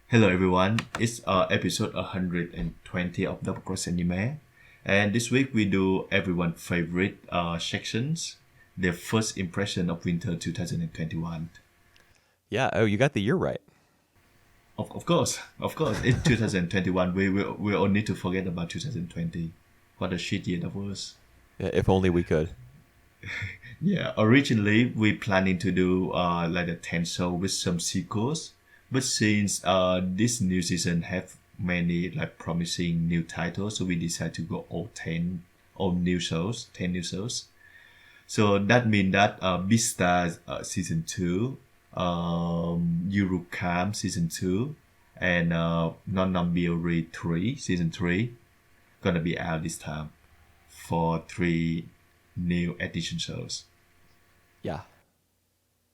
Hello everyone, it's episode 120 of Double Cross Anime, and this week we do everyone's favorite sections, their first impression of winter 2021. Yeah. Oh, you got the year right. Of course, it's 2021. We all need to forget about 2020. What a shit year that was. Yeah, if only we could. Yeah, originally we planning to do like a 10 show with some sequels, but since this new season have many like promising new titles, so we decided to go all new shows, 10 new shows. So that means that Beastars season 2, Eurocam season 2, and Non Non 3 season 3 gonna be out this time for three new edition shows. Yeah.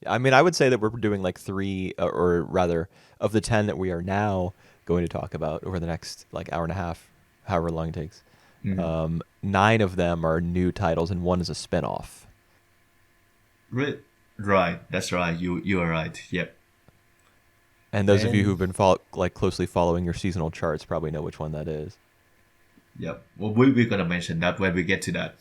I mean, I would say that we're doing like three, or rather, of the 10 that we are now going to talk about over the next like hour and a half, however long it takes. Mm. Nine of them are new titles, and one is a spinoff. Right, right. That's right. You are right. Yep. And those of you And who've been closely following your seasonal charts probably know which one that is. yep. Well, we're gonna mention that when we get to that.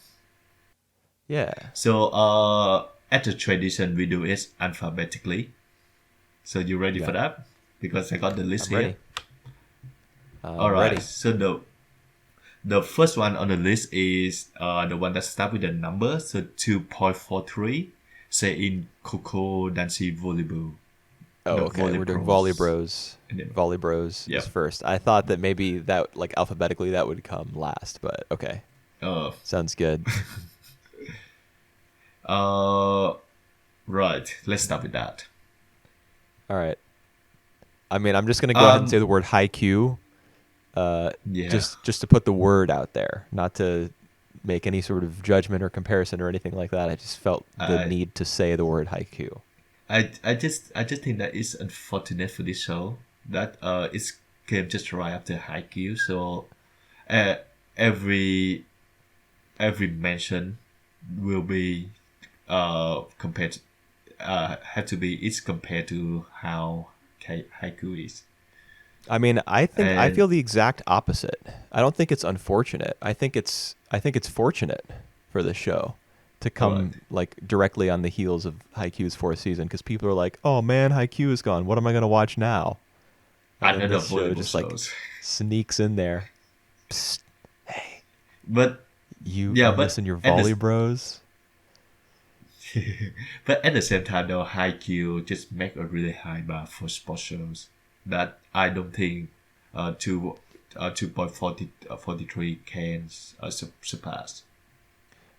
Yeah. So at the tradition we do is alphabetically. So you ready Yeah. for that? Because I got the list I'm here. ready. All I'm right. ready. So the first one on the list is the one that starts with the number. So 2.43. Seiin Koukou Danshi Volley-bu. Oh, The okay. Volley We're doing Volley Bros. Bros. And then, Volley Bros is yep. first. I thought that maybe that, like, alphabetically, that would come last, but okay. Uh, Sounds good. uh, right. Let's start with that. All right. I mean, I'm just gonna go ahead and say Um, the word haiku, yeah. just to put the word out there, not to make any sort of judgment or comparison or anything like that. I just felt the I need to say the word haiku. I just think that it's unfortunate for this show that it's came just right after Haikyuu. So uh, every every mention will be compared have to be it's compared to how Haiku is. I mean, I And feel the exact opposite. I don't think it's unfortunate. I think it's fortunate for this show to alright, come like directly on the heels of Haikyuu's fourth season, because people are like, "Oh man, Haikyuu is gone. What am I gonna watch now?" And then another this show volleyball just like shows. sneaks in there. Psst, hey, But are yeah, you but missing your at volley the bros? but at the same time though, Haikyuu just make a really high bar for sports shows that I don't think two 2.43 can surpass.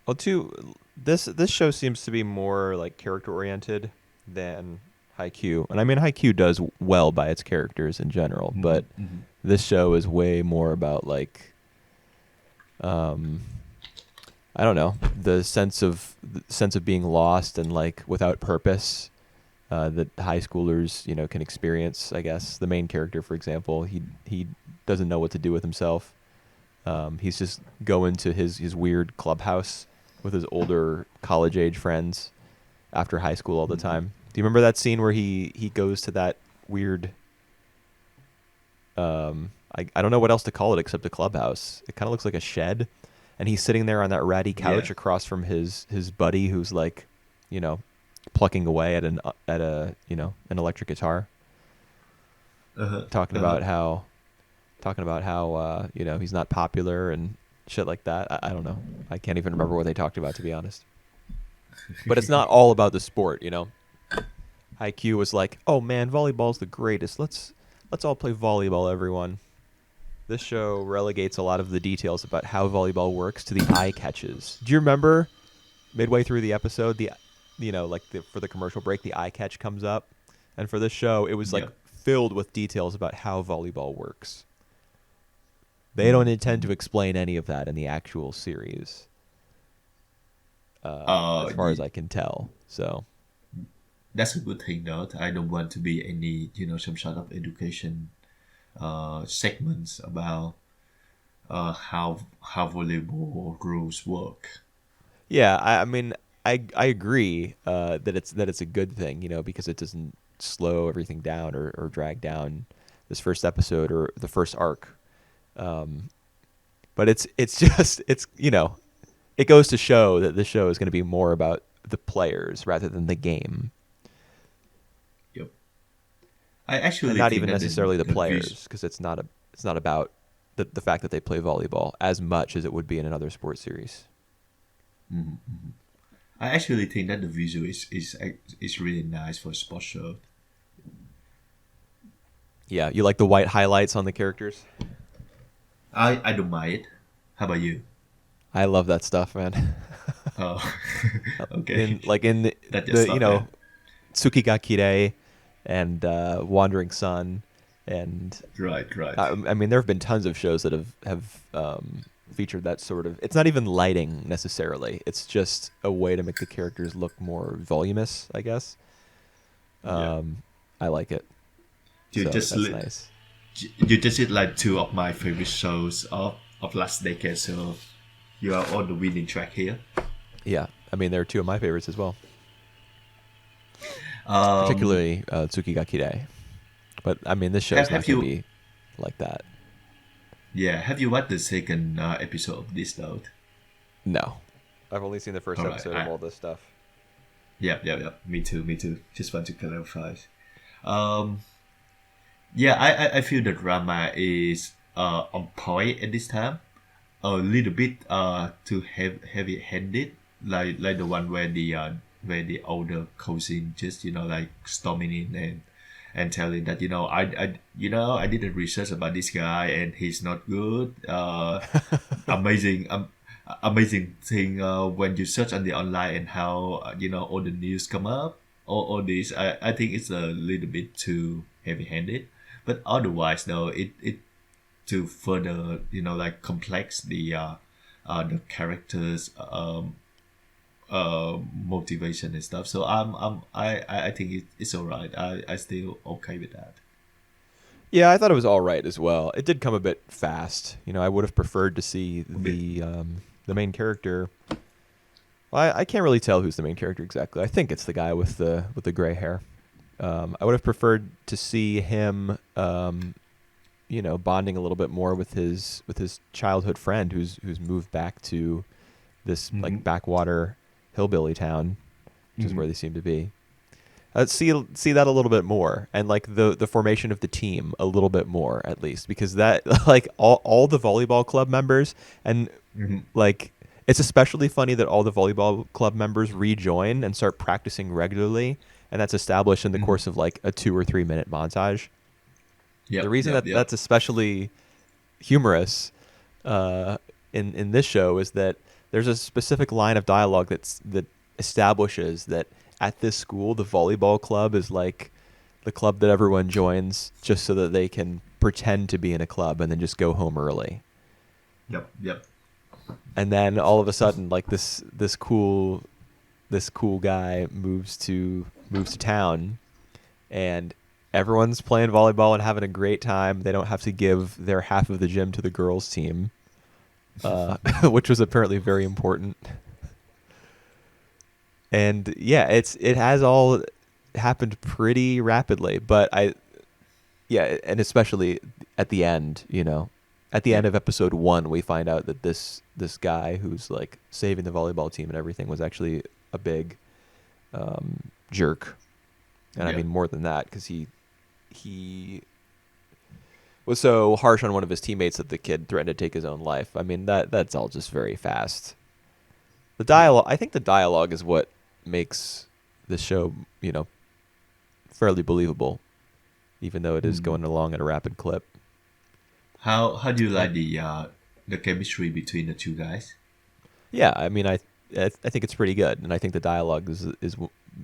Well, too, this show seems to be more like character oriented than Haikyuu, and I mean Haikyuu does well by its characters in general, Mm-hmm, but mm-hmm, this show is way more about like um, I don't know, the sense of being lost and like without purpose, that high schoolers can experience. I guess the main character, for example, he doesn't know what to do with himself. He's just going to his weird clubhouse with his older college age friends after high school all the mm-hmm. time. Do you remember that scene where he goes to that weird, I don't know what else to call it except a clubhouse. It kind of looks like a shed, and he's sitting there on that ratty Yeah. couch across from his buddy who's like, you know, plucking away at a an electric guitar, Uh-huh. talking Uh-huh. about how he's not popular and shit like that. I don't know. I can't even remember what they talked about, to be honest. But it's not all about the sport. IQ was like, "Oh man, volleyball's the greatest. Let's all play volleyball, everyone." This show relegates a lot of the details about how volleyball works to the eye catches. Do you remember midway through the episode, for the commercial break, the eye catch comes up, and for this show, it was like Yeah. filled with details about how volleyball works. They don't intend Mm-hmm. to explain any of that in the actual series, Uh, as far as y- I can tell. So, that's a good thing though. I don't want to be any, some sort of education segments about how volleyball rules work. yeah, I mean, I agree that it's a good thing, because it doesn't slow everything down or drag down this first episode or the first arc. But it's just it goes to show that this show is going to be more about the players rather than the game, Yep. I and actually not think even that necessarily the the players, because it's not about the fact that they play volleyball as much as it would be in another sports series. I actually think that the visual is really nice for a sports show. Yeah, you like the white highlights on the characters? I don't mind it. How about you? I love that stuff, man. Oh, okay. in That just not bad. Tsukigakire and Wandering Sun, and Right, right. I mean there have been tons of shows that have featured that sort of. It's not even lighting necessarily. It's just a way to make the characters look more voluminous, I guess. Yeah. I like it. You So just that's li- nice. you just did like two of my favorite shows of last decade, so you are on the winning track here. Yeah, I mean they're two of my favorites as well, Um, particularly Tsukigakire. But I mean this show's not have going to you be like that. have you watched the second episode of this though? No, I've only seen the first All right, episode of all this stuff. Yeah. Me too. Just want to clarify. Um, yeah, I feel the drama is on point at this time. A little bit too heavy handed, like the one where the older cousin just like storming in and telling that I did a research about this guy and he's not good. Amazing amazing thing when you search on the online and how all the news come up, all this. I think it's a little bit too heavy handed, but otherwise though it to further like complex the characters motivation and stuff. So I think it's all right. I still okay with that. Yeah, I thought it was all right as well. It did come a bit fast. I would have preferred to see A bit. the main character. Well, I can't really tell who's the main character exactly. I think it's the guy with the gray hair. I would have preferred to see him, bonding a little bit more with his childhood friend who's moved back to this like backwater hillbilly town, which is where they seem to be. See that a little bit more, and like the formation of the team a little bit more at least, because that like all the volleyball club members, and like it's especially funny that all the volleyball club members rejoin and start practicing regularly, and that's established in the course of like a 2 or 3 minute montage. The reason that's especially humorous in this show is that there's a specific line of dialogue that establishes that at this school the volleyball club is like the club that everyone joins just so that they can pretend to be in a club and then just go home early. Yep. And then all of a sudden, like this cool guy moves to town, and everyone's playing volleyball and having a great time. They don't have to give their half of the gym to the girls' team, which was apparently very important. And yeah, it has all happened pretty rapidly, but and especially at the end, at the end of episode 1, we find out that this guy who's like saving the volleyball team and everything was actually a big jerk. And I mean more than that, because he was so harsh on one of his teammates that the kid threatened to take his own life. I mean that's all just very fast. I think the dialogue is what makes the show, fairly believable, even though it is going along at a rapid clip. How do you like the chemistry between the two guys? Yeah, I mean, I think it's pretty good, and I think the dialogue is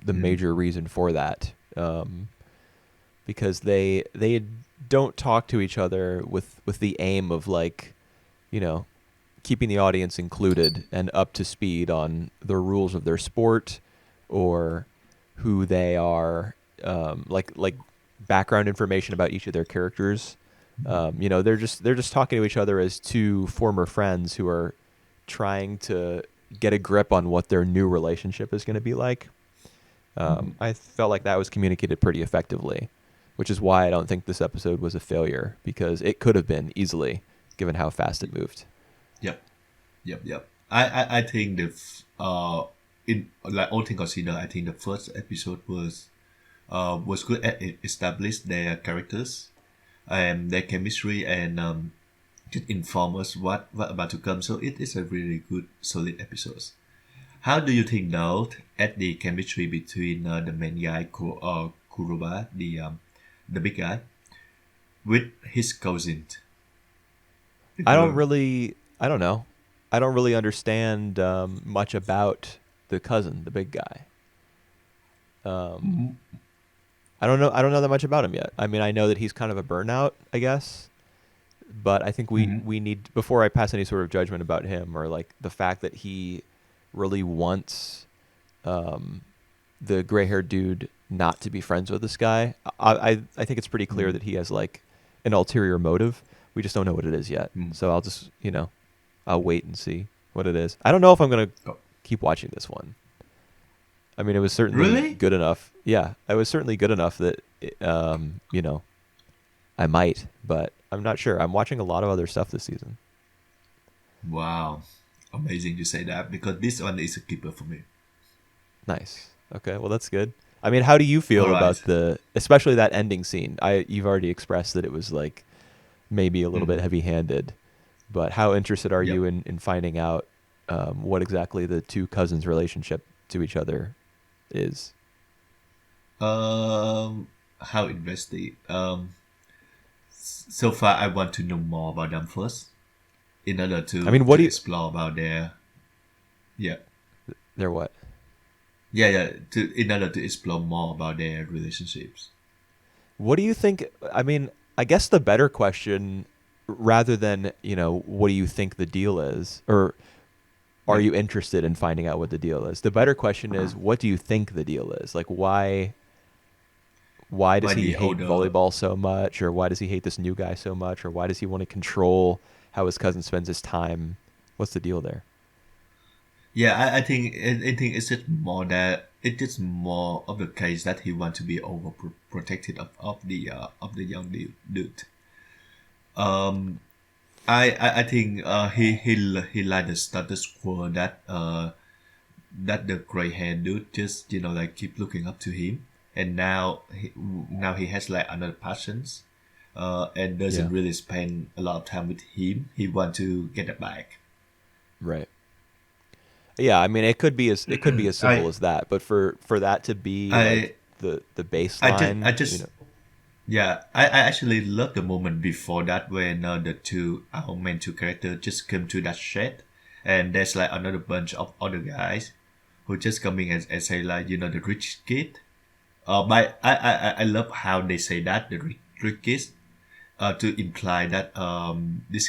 the major reason for that, because they don't talk to each other with the aim of like, keeping the audience included and up to speed on the rules of their sport or who they are, like background information about each of their characters. They're just talking to each other as two former friends who are trying to get a grip on what their new relationship is going to be like. I felt like that was communicated pretty effectively. which is why I don't think this episode was a failure, because it could have been easily, given how fast it moved. Yep. Yep. I think in like all things considered, I think the first episode was good at establish their characters and their chemistry and just inform us what about to come. So it is a really good solid episode. How do you think though at the chemistry between the main guy Kuroba, the big guy, with his cousin? I don't know. I don't really understand much about the cousin, the big guy. I don't know that much about him yet. I mean, I know that he's kind of a burnout, I guess. But I think we need, before I pass any sort of judgment about him, or like the fact that he really wants the gray-haired dude not to be friends with this guy. I think it's pretty clear that he has like an ulterior motive. We just don't know what it is yet. So I'll just, I'll wait and see what it is. I don't know if I'm going to keep watching this one. I mean, it was certainly good enough. Yeah, it was certainly good enough that, I might, but I'm not sure. I'm watching a lot of other stuff this season. Wow. Amazing you say that, because this one is a keeper for me. Nice. Okay, well, that's good. I mean, how do you feel about especially that ending scene? You've already expressed that it was like maybe a little bit heavy-handed, but how interested are you in finding out what exactly the two cousins' relationship to each other is? How invested? So far, I want to know more about them first, in order to explore about their, Their what? In order to explore more about their relationships. What do you think? I mean, I guess the better question, rather than what do you think the deal is, or are you interested in finding out what the deal is? The better question is, what do you think the deal is? Like, why does he hate volleyball so much, or why does he hate this new guy so much, or why does he want to control how his cousin spends his time? What's the deal there? Yeah, I think it's just more that it is more of the case that he wants to be overprotected of the young dude. I think he like the status quo that the gray haired dude just like keep looking up to him, and now he has like another passions, and doesn't really spend a lot of time with him. He want to get it back. Right. Yeah, I mean, it could be as simple as that, but for that to be like the baseline, I actually love the moment before that when our main two characters just come to that shed, and there's like another bunch of other guys who just coming and say like the rich kid. But I love how they say that the rich kids, to imply that this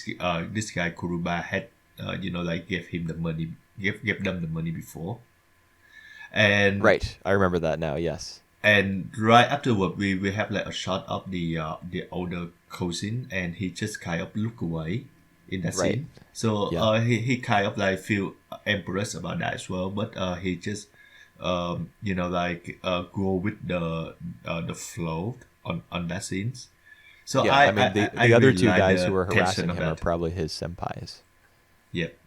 guy Kuruba had like gave him the money. Give them the money before, and right, I remember that now. Yes, and right afterward, we have like a shot of the older cousin, and he just kind of look away in that scene. So he kind of like feel embarrassed about that as well, but he just go with the flow on that scenes. So I mean the other two guys who are harassing him are probably his senpais. Yep.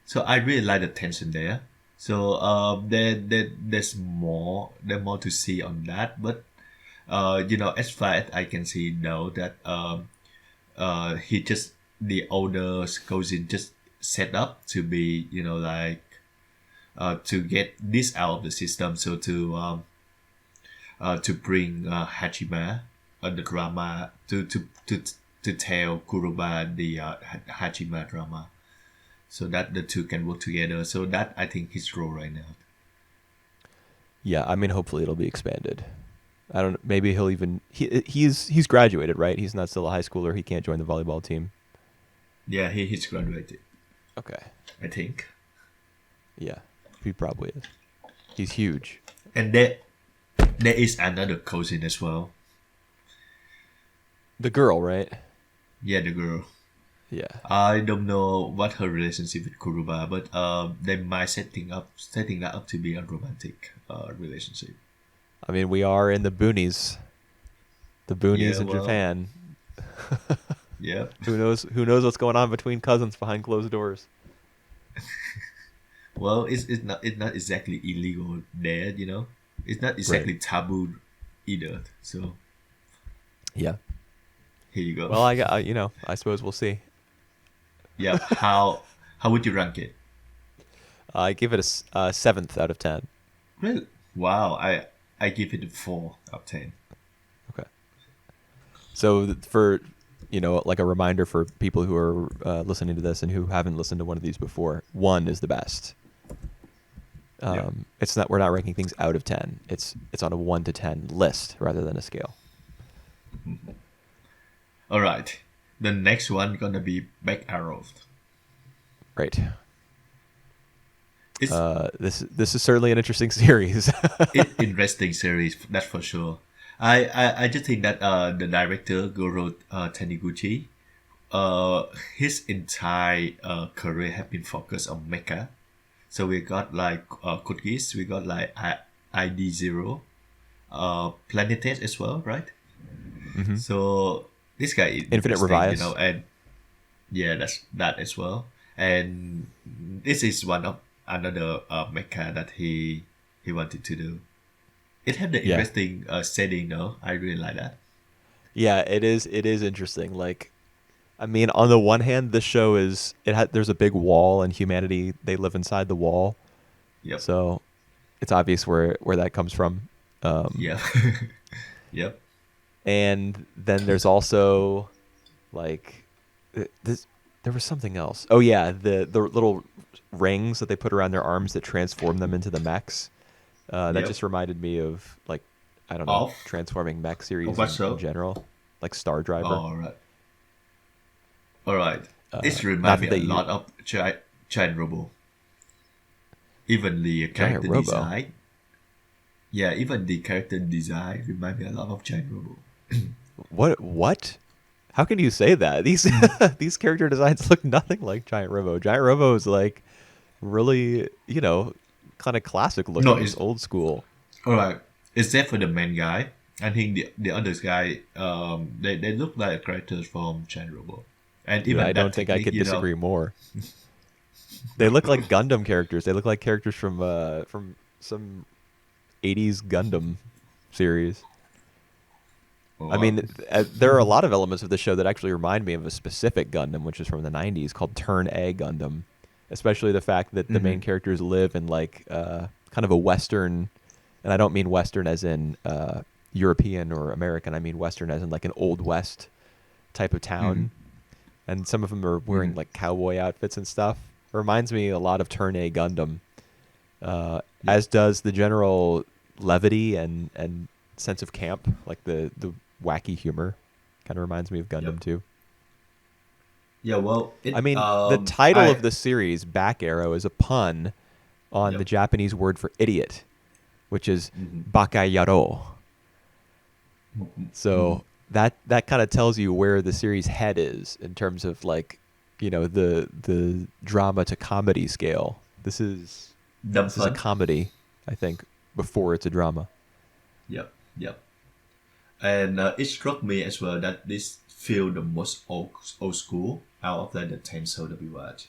So I really like the tension there. So there's more to see on that. But as far as I can see now that he just the older cousin just set up to be to get this out of the system. So to bring Hachima the drama to tell Kuroba the Hachima drama, so that the two can work together. So that I think his role right now. Yeah, I mean, hopefully it'll be expanded. I don't know. Maybe he'll even he's graduated, right? He's not still a high schooler. He can't join the volleyball team. Yeah, he's graduated. Okay. I think. Yeah, he probably is. He's huge. And there is another cousin as well. The girl, right? Yeah, the girl. Yeah. I don't know what her relationship with Kuruba, but they might setting that up to be a romantic relationship. I mean, we are in the boonies. The boonies Yeah, in well, Japan. yeah. Who knows? Who knows what's going on between cousins behind closed doors? Well, it's not exactly illegal there, It's not Right. exactly taboo either. So Yeah. here you go. Well, I suppose we'll see. Yeah. How would you rank it? I give it a 7th out of 10. Really? Wow. I give it a 4 out of 10. Okay. So for like a reminder for people who are listening to this and who haven't listened to one of these before, 1 is the best. Yeah. It's not, we're not ranking things out of 10. It's on a 1 to 10 list rather than a scale. All right. The next one gonna be Back Arrow. Right. It's This is certainly an interesting series. interesting series, that's for sure. I just think that the director Goro Taniguchi, his entire career have been focused on mecha. So we got like cookies, we got like ID Zero, Planet Test as well, right? Mhm. So this guy is Infinite interesting, Revice. and yeah, that's that as well. And this is one of another mecha that he wanted to do. It had the Yeah. interesting setting, though. I really like that. Yeah, it is. It is interesting. Like, I mean, on the one hand, this show is there's a big wall, and humanity they live inside the wall, Yep. so it's obvious where that comes from. Yep. Yep. And then there's also like this. There was something else. Oh yeah, the little rings that they put around their arms that transform them into the mechs. That Yep. just reminded me of like I don't know Off. transforming mech series What in show? general, like Star Oh, Driver. all right. All right. This Not reminds me that a they lot of Giant Robo. Even the Giant character Robo. design. Yeah, even the character design remind me a lot of Giant Robo. What? How can you say that? These these character designs look nothing like Giant Robo. Giant Robo is like really, kind of classic No, looking. It's it's old school. all right. Except for the main guy. I think the other guy, they look like characters from Giant Robo. And Dude, even I that don't think I technique, could disagree more. They look like Gundam characters. They look like characters from some 80s Gundam series. I Wow. mean, there are a lot of elements of the show that actually remind me of a specific Gundam, which is from the 90s, called Turn A Gundam. Especially the fact that the main characters live in like kind of a Western, and I don't mean Western as in European or American. I mean Western as in like an Old West type of town. And some of them are wearing like cowboy outfits and stuff. It reminds me a lot of Turn A Gundam, as does the general levity and sense of camp, like the wacky humor. Kind of reminds me of Gundam Yep. too. Yeah, well, I mean, the title I of the series, Back Arrow, is a pun on the Japanese word for idiot, which is bakayaro. So that kind of tells you where the series head is in terms of like, the drama to comedy scale. This is dumb a fun. comedy, I think, before it's a drama. Yep, yep. And it struck me as well that this feel the most old school out of the 10 show that we watch.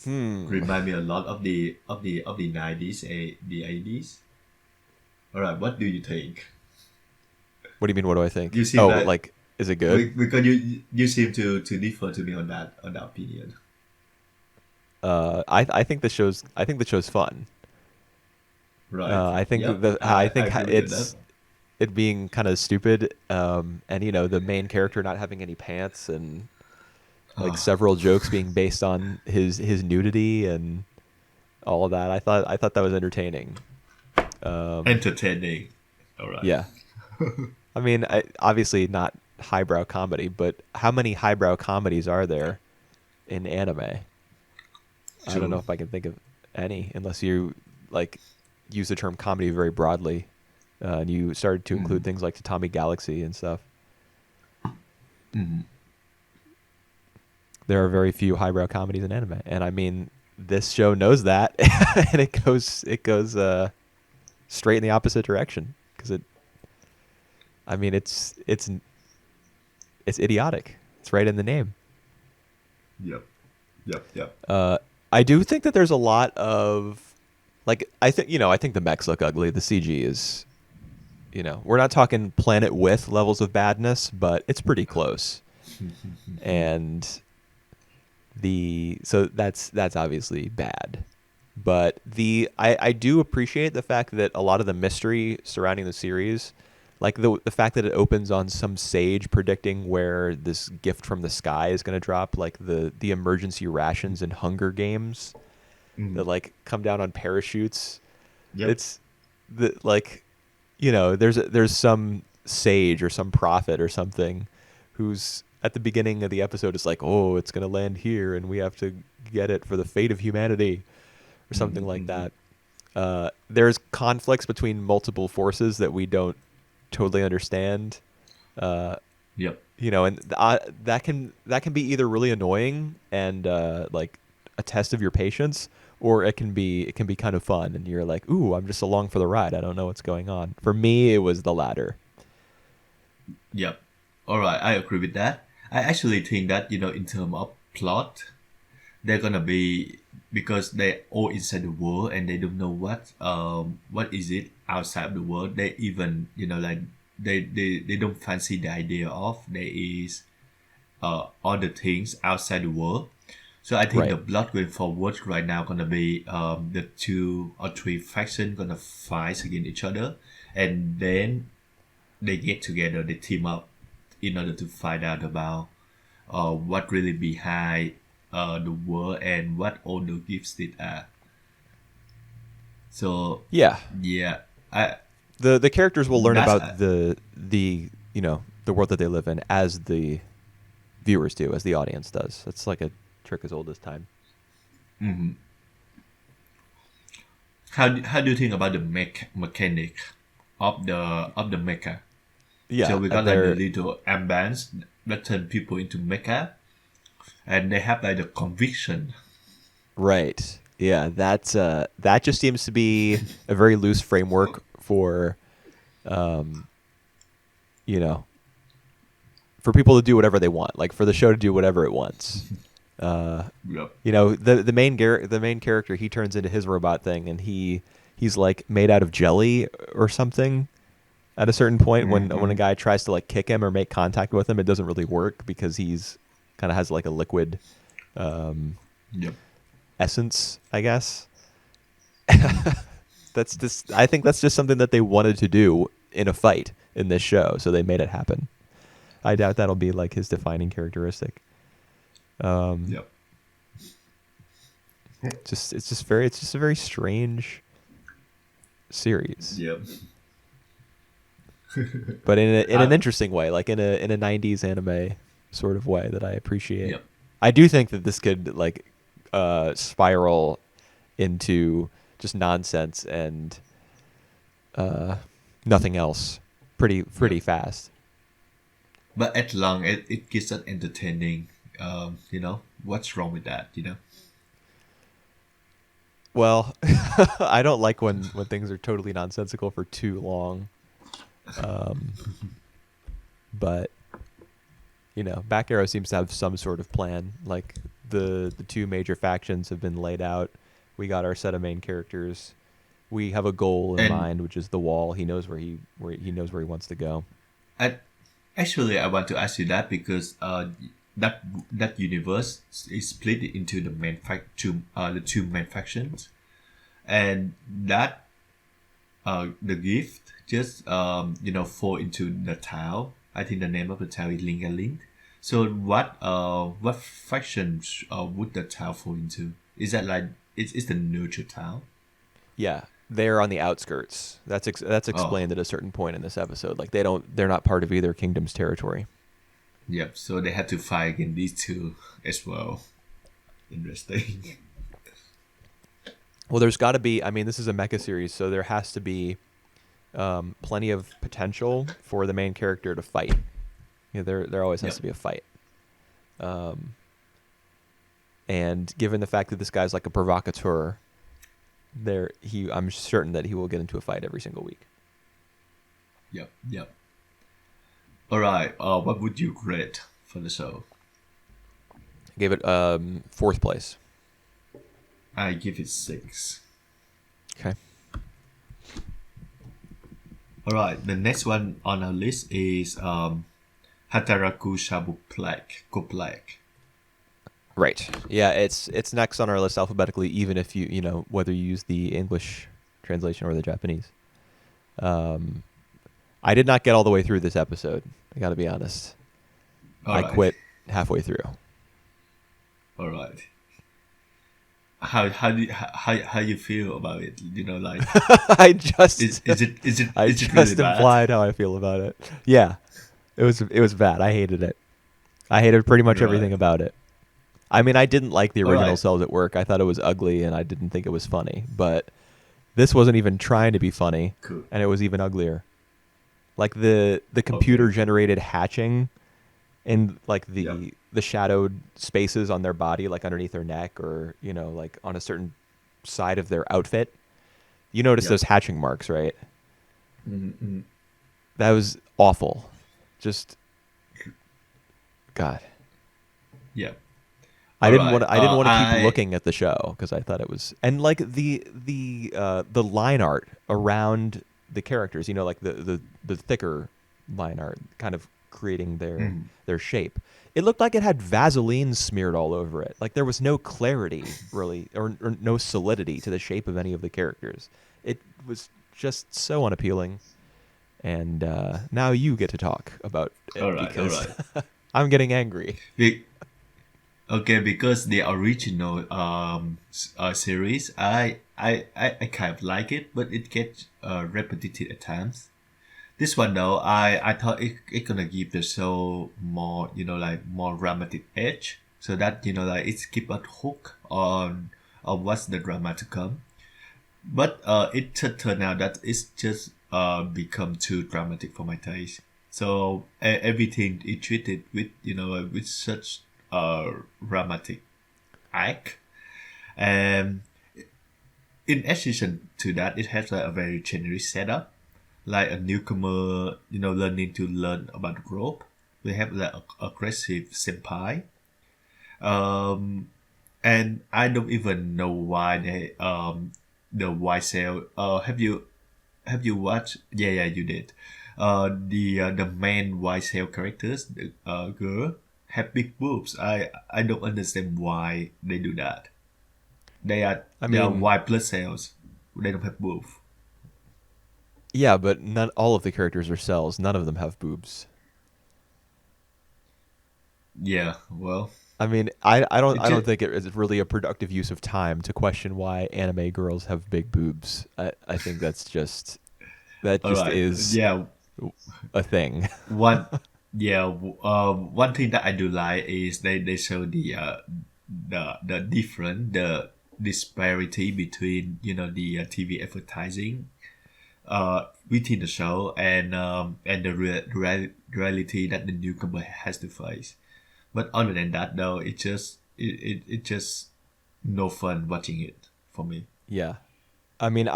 Remind me a lot of the 90s, the 80s. All right, what do you think? What do you mean? What do I think? You seem Oh, like like, is it good? because you seem to differ to me on that opinion. I think the show's fun. Right. I think Yep. I think agree with that. it being kind of stupid, and the main character not having any pants, and like several jokes being based on his nudity and all of that. I thought that was entertaining. Entertaining. All right. Yeah, I mean, obviously not highbrow comedy, but how many highbrow comedies are there in anime? I don't know if I can think of any, unless you like use the term comedy very broadly, and you started to include things like Tatami Galaxy and stuff. There are very few highbrow comedies in anime, and I mean, this show knows that, and it goes straight in the opposite direction because I mean, it's idiotic. It's right in the name. Yep. Yep. Yep. I do think that there's a lot of, like, I think the mechs look ugly. The CG is, we're not talking Planet with levels of badness, but it's pretty close. And so that's obviously bad. But I do appreciate the fact that a lot of the mystery surrounding the series, like the fact that it opens on some sage predicting where this gift from the sky is going to drop, like the emergency rations in Hunger Games that like come down on parachutes. Yep. It's there's some sage or some prophet or something who's at the beginning of the episode is like, oh, it's going to land here and we have to get it for the fate of humanity or something like that. There's conflicts between multiple forces that we don't totally understand. Yep. And that can be either really annoying and like a test of your patience, or it can be kind of fun and you're like, ooh, I'm just along for the ride. I don't know what's going on. For me, it was the latter. Yep. All right, I agree with that. I actually think that in terms of plot, they're gonna be, because they're all inside the world and they don't know what is it outside of the world. They even like they don't fancy the idea of there is other things outside the world. So I think Right. the plot going forward right now gonna be the 2 or 3 factions gonna fight against each other, and then they get together, they team up in order to find out about what really behind the world and what all the gifts it are. So Yeah. yeah, I The characters will learn that's about the the world that they live in as the viewers do, as the audience does. It's like a trick as old as time. how do you think about the mechanic of the mecha? So Yeah, we got like the they're little armbands that turn people into mecha, and they have like the conviction. right. Yeah, that just seems to be a very loose framework for um, you know, for people to do whatever they want, like for the show to do whatever it wants. Yep. The main character, he turns into his robot thing, and he's like made out of jelly or something. At a certain point, when a guy tries to like kick him or make contact with him, it doesn't really work because he's kind of has like a liquid Yep. essence, I guess. I think that's just something that they wanted to do in a fight in this show, so they made it happen. I doubt that'll be like his defining characteristic. Yep. It's just a very strange series, Yep. but in an interesting way, like in a 90s anime sort of way that I appreciate. Yep. I do think that this could like spiral into just nonsense and nothing else pretty fast. But at long, it gets us entertaining. What's wrong with that? Well, I don't like when things are totally nonsensical for too long. But Back Arrow seems to have some sort of plan. Like the 2 major factions have been laid out. We got our set of main characters. We have a goal in And mind, which is the wall. He knows where he wants to go. I want to ask you that because that universe is split into the the 2 main factions, and that the gift just fall into the town. I think the name of the town is Lingaling. So what faction would the town fall into? Is that like it's the neutral town? Yeah, they're on the outskirts. That's explained at a certain point in this episode. Like they're not part of either kingdom's territory. Yep. So they had to fight against these 2 as well. Interesting. Well, there's got to be. I mean, this is a mecha series, so there has to be plenty of potential for the main character to fight. There always has to be a fight. And given the fact that this guy's like a provocateur, I'm certain that he will get into a fight every single week. Yep. All right. What would you rate for the show? Gave it fourth place. I give it 6. Okay. All right. The next one on our list is Hataraku Shabu Black. Right. Yeah, it's next on our list alphabetically, even if you know whether you use the English translation or the Japanese. I did not get all the way through this episode. I got to be honest. All I right. quit halfway through. All right. How you feel about it? You know, like I just is it I is it just really bad? implied how I feel about it. Yeah, it was bad. I hated it. I hated pretty much everything Right. about it. I mean, I didn't like the All original right. Cells at Work. I thought it was ugly, and I didn't think it was funny. But this wasn't even trying to be funny, Cool. and it was even uglier. Like the computer Okay. generated hatching in like Yep. the shadowed spaces on their body, like underneath their neck, or like on a certain side of their outfit. You notice Yep. those hatching marks, right? Mm-hmm. That was awful. Just God. Yep. I All didn't right. want to keep I looking at the show because I thought it was, and like the line art around the characters, like the thicker line art, kind of creating mm, their shape. It looked like it had Vaseline smeared all over it. Like there was no clarity really, or no solidity to the shape of any of the characters. It was just so unappealing. And now you get to talk about it all right. All because right. I'm getting angry. Be- okay, because the original series, I kind of like it, but it gets repetitive at times. This one though, I thought it gonna give the show more, like more dramatic edge, so that like it's keep a hook on what's the drama to come. But it turned out that it's just become too dramatic for my taste. So everything is treated with with such dramatic act, and in addition to that, it has a very generic setup, like a newcomer, learn about the group. We have the aggressive senpai, and I don't even know why the white cell. Have you watched? Yeah, you did. The main white cell characters, the girl, have big boobs. I don't understand why they do that. I They are mean, white blood cells. They don't have boobs. yeah, but not all of the characters are cells. None of them have boobs. Yeah, well, I mean, I don't it I don't just think it is really a productive use of time to question why anime girls have big boobs. I think that all just right. is Yeah, a thing. one. Yeah, one thing that I do like is they show the different the disparity between the TV advertising within the show and the reality that the newcomer has to face. But other than that, though, it just no fun watching it for me. Yeah. I mean,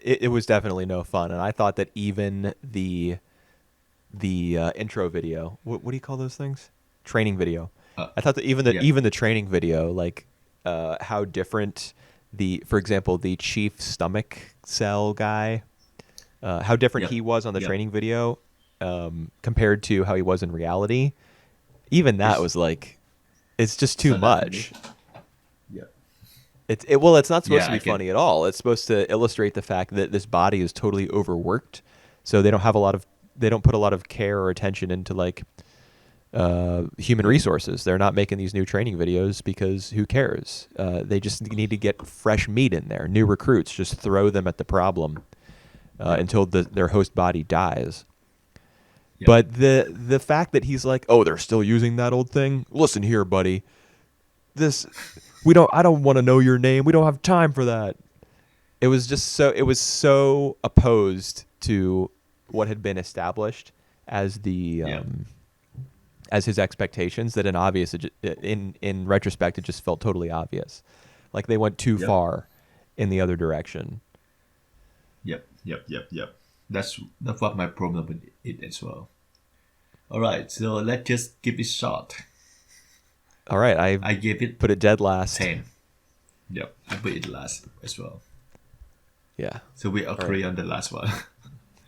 it was definitely no fun, and I thought that even the intro video, what do you call those things? Training video. Uh, I thought that yeah, even the training video, like how different for example, the chief stomach cell guy, how different yep, he was on the yep. training video compared to how he was in reality. Even that It's was like, it's just too so definitely. much. Yeah, Well, it's not supposed yeah, to I be can. funny at all. It's supposed to illustrate the fact that this body is totally overworked, so they don't put a lot of care or attention into like human resources. They're not making these new training videos because who cares? They just need to get fresh meat in there, new recruits. Just throw them at the problem Yep, until their host body dies. yep, But the fact that he's like, oh, they're still using that old thing. Listen here, buddy. This we don't. I don't want to know your name. We don't have time for that. It was just so. It was so opposed to what had been established as the yep, as his expectations that in retrospect it just felt totally obvious, like they went too yep, far in the other direction. yep. That's what my problem with it as well. All right, so let's just keep it short. All right, I gave it put it dead last. 10. Yep, I put it last as well. Yeah. So we All agree right. on the last one.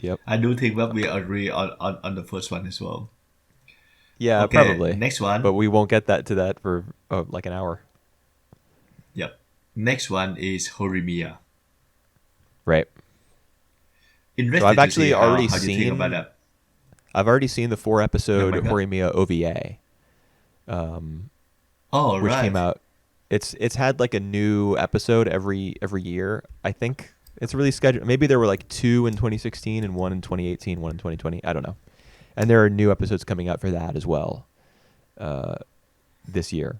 Yep. I do think that we agree on the first one as well. Yeah, Okay, probably. next one. But we won't get that for like an hour. Yep. Next one is Horimiya. Right. Interested So I've to actually see already how you think about seen. that. I've already seen the 4-episode Oh my God. Horimiya OVA, Oh, which came right. out. It's had like a new episode every year. I think it's really scheduled. Maybe there were like 2 in 2016 and 1 in 2018, 1 in 2020. I don't know. And there are new episodes coming out for that as well this year.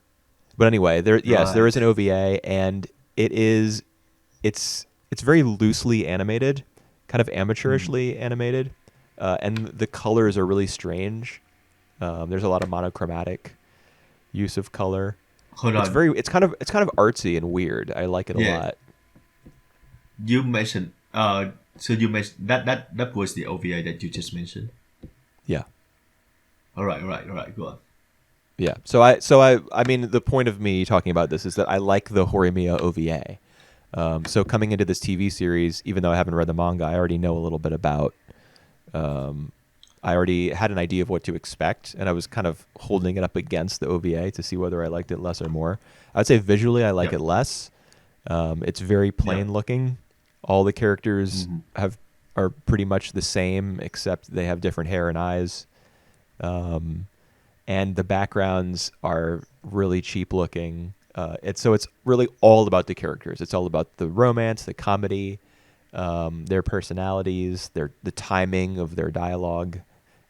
But anyway, there is an Right. OVA, and it's very loosely animated, kind of Mhm. amateurishly animated, and the colors are really strange. There's a lot of monochromatic use of color. Hold on. It's kind of artsy and weird. I like it a Yeah, lot. you mentioned so you mentioned that was the OVA that you just mentioned. Yeah. All right, go on. Yeah. I mean, the point of me talking about this is that I like the Horimiya OVA. So coming into this TV series, even though I haven't read the manga, I already know a little bit about. I already had an idea of what to expect, and I was kind of holding it up against the OVA to see whether I liked it less or more. I would say visually, I like it Yep. less. It's very Yep. plain looking. All the characters Hmm. are pretty much the same, except they have different hair and eyes. Um, and the backgrounds are really cheap looking. It's really all about the characters. It's all about the romance, the comedy, their personalities, the timing of their dialogue,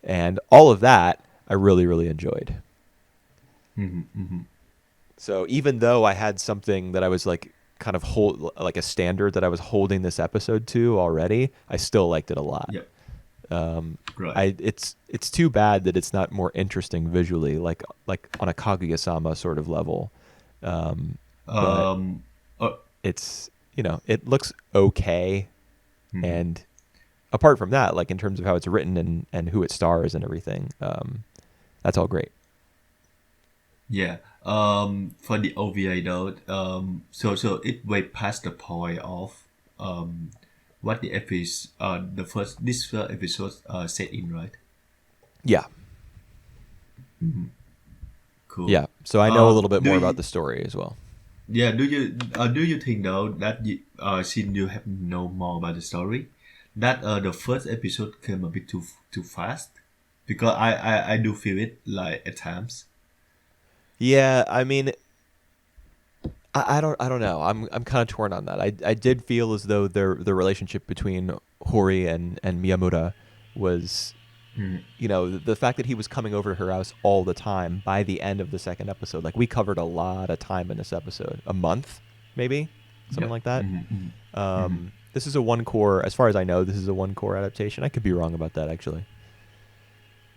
and all of that I really really enjoyed. Hmm. Hmm. So even though I had something that I was like kind of like a standard that I was holding this episode to already, I still liked it a lot. Yep. Um, Right. it's too bad that it's not more interesting visually, like on a Kaguya-sama sort of level. But Um. Uh, it's it looks okay, mhm. and apart from that, like in terms of how it's written and who it stars and everything, that's all great. Yeah. For the OVA though, so it way past the point of what the episode, this first episode set in, right? Yeah, Cool. yeah. So I know a little bit Do more about you, the story as well. yeah, do you think though that since you have know more about the story, that the first episode came a bit too fast? Because I do feel it like at times. Yeah, I mean, I don't know. I'm kind of torn on that. I did feel as though the relationship between Hori and Miyamura was, Mm. the fact that he was coming over to her house all the time by the end of the second episode. Like we covered a lot of time in this episode, a month maybe, something Yep. like that. Mm-hmm. Mm-hmm. This is a one core, as far as I know. This is a one core adaptation. I could be wrong about that actually.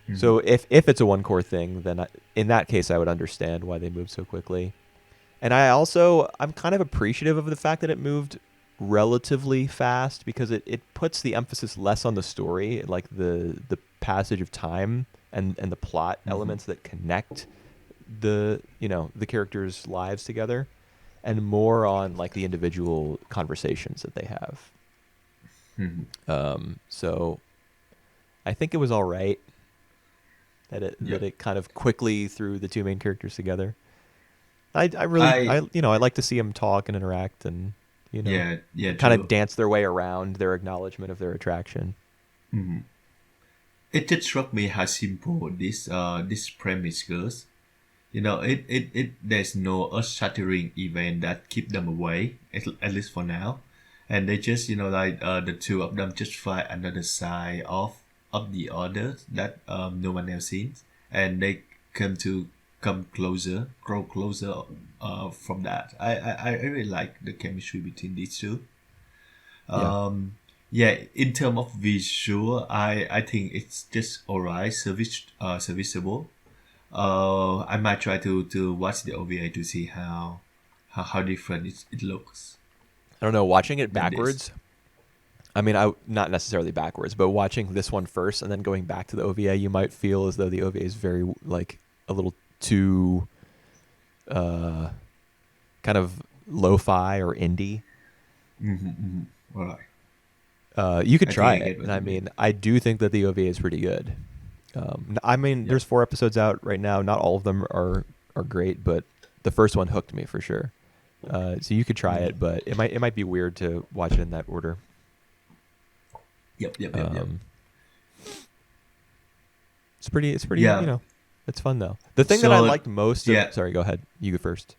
Mm-hmm. So if it's a one core thing, then in that case I would understand why they moved so quickly. And I'm kind of appreciative of the fact that it moved relatively fast because it puts the emphasis less on the story, like the passage of time and the plot Mm-hmm. elements that connect the characters' lives together, and more on like the individual conversations that they have. Mm-hmm. So I think it was all right that Yep. it kind of quickly threw the two main characters together. I really I I like to see them talk and interact and Yeah, yeah, kind of true. dance their way around their acknowledgement of their attraction. Mm-hmm. It just struck me how simple this premise goes. It there's no earth-shattering event that keep them away, at least for now, and they just like the two of them just find another side of the other that no one else sees, and they come to come closer, grow closer from that. I really like the chemistry between these two. Yeah. Yeah, in terms of visual, I think it's just alright, serviceable. I might try to watch the OVA to see how different it looks I don't know. Watching it than this. backwards, I mean, I not necessarily backwards, but watching this one first and then going back to the OVA, you might feel as though the OVA is very like a little too kind of lo-fi or indie. All right. You could I try think I it, get and what I you mean. mean, I do think that the OVA is pretty good. I mean, Yeah. there's 4 episodes out right now. Not all of them are great, but the first one hooked me for sure. So you could try it, but it might be weird to watch it in that order. Yep. Um, it's pretty, you Yeah. know, it's fun though. The thing that I So liked most of, yeah. sorry, go ahead. You go first.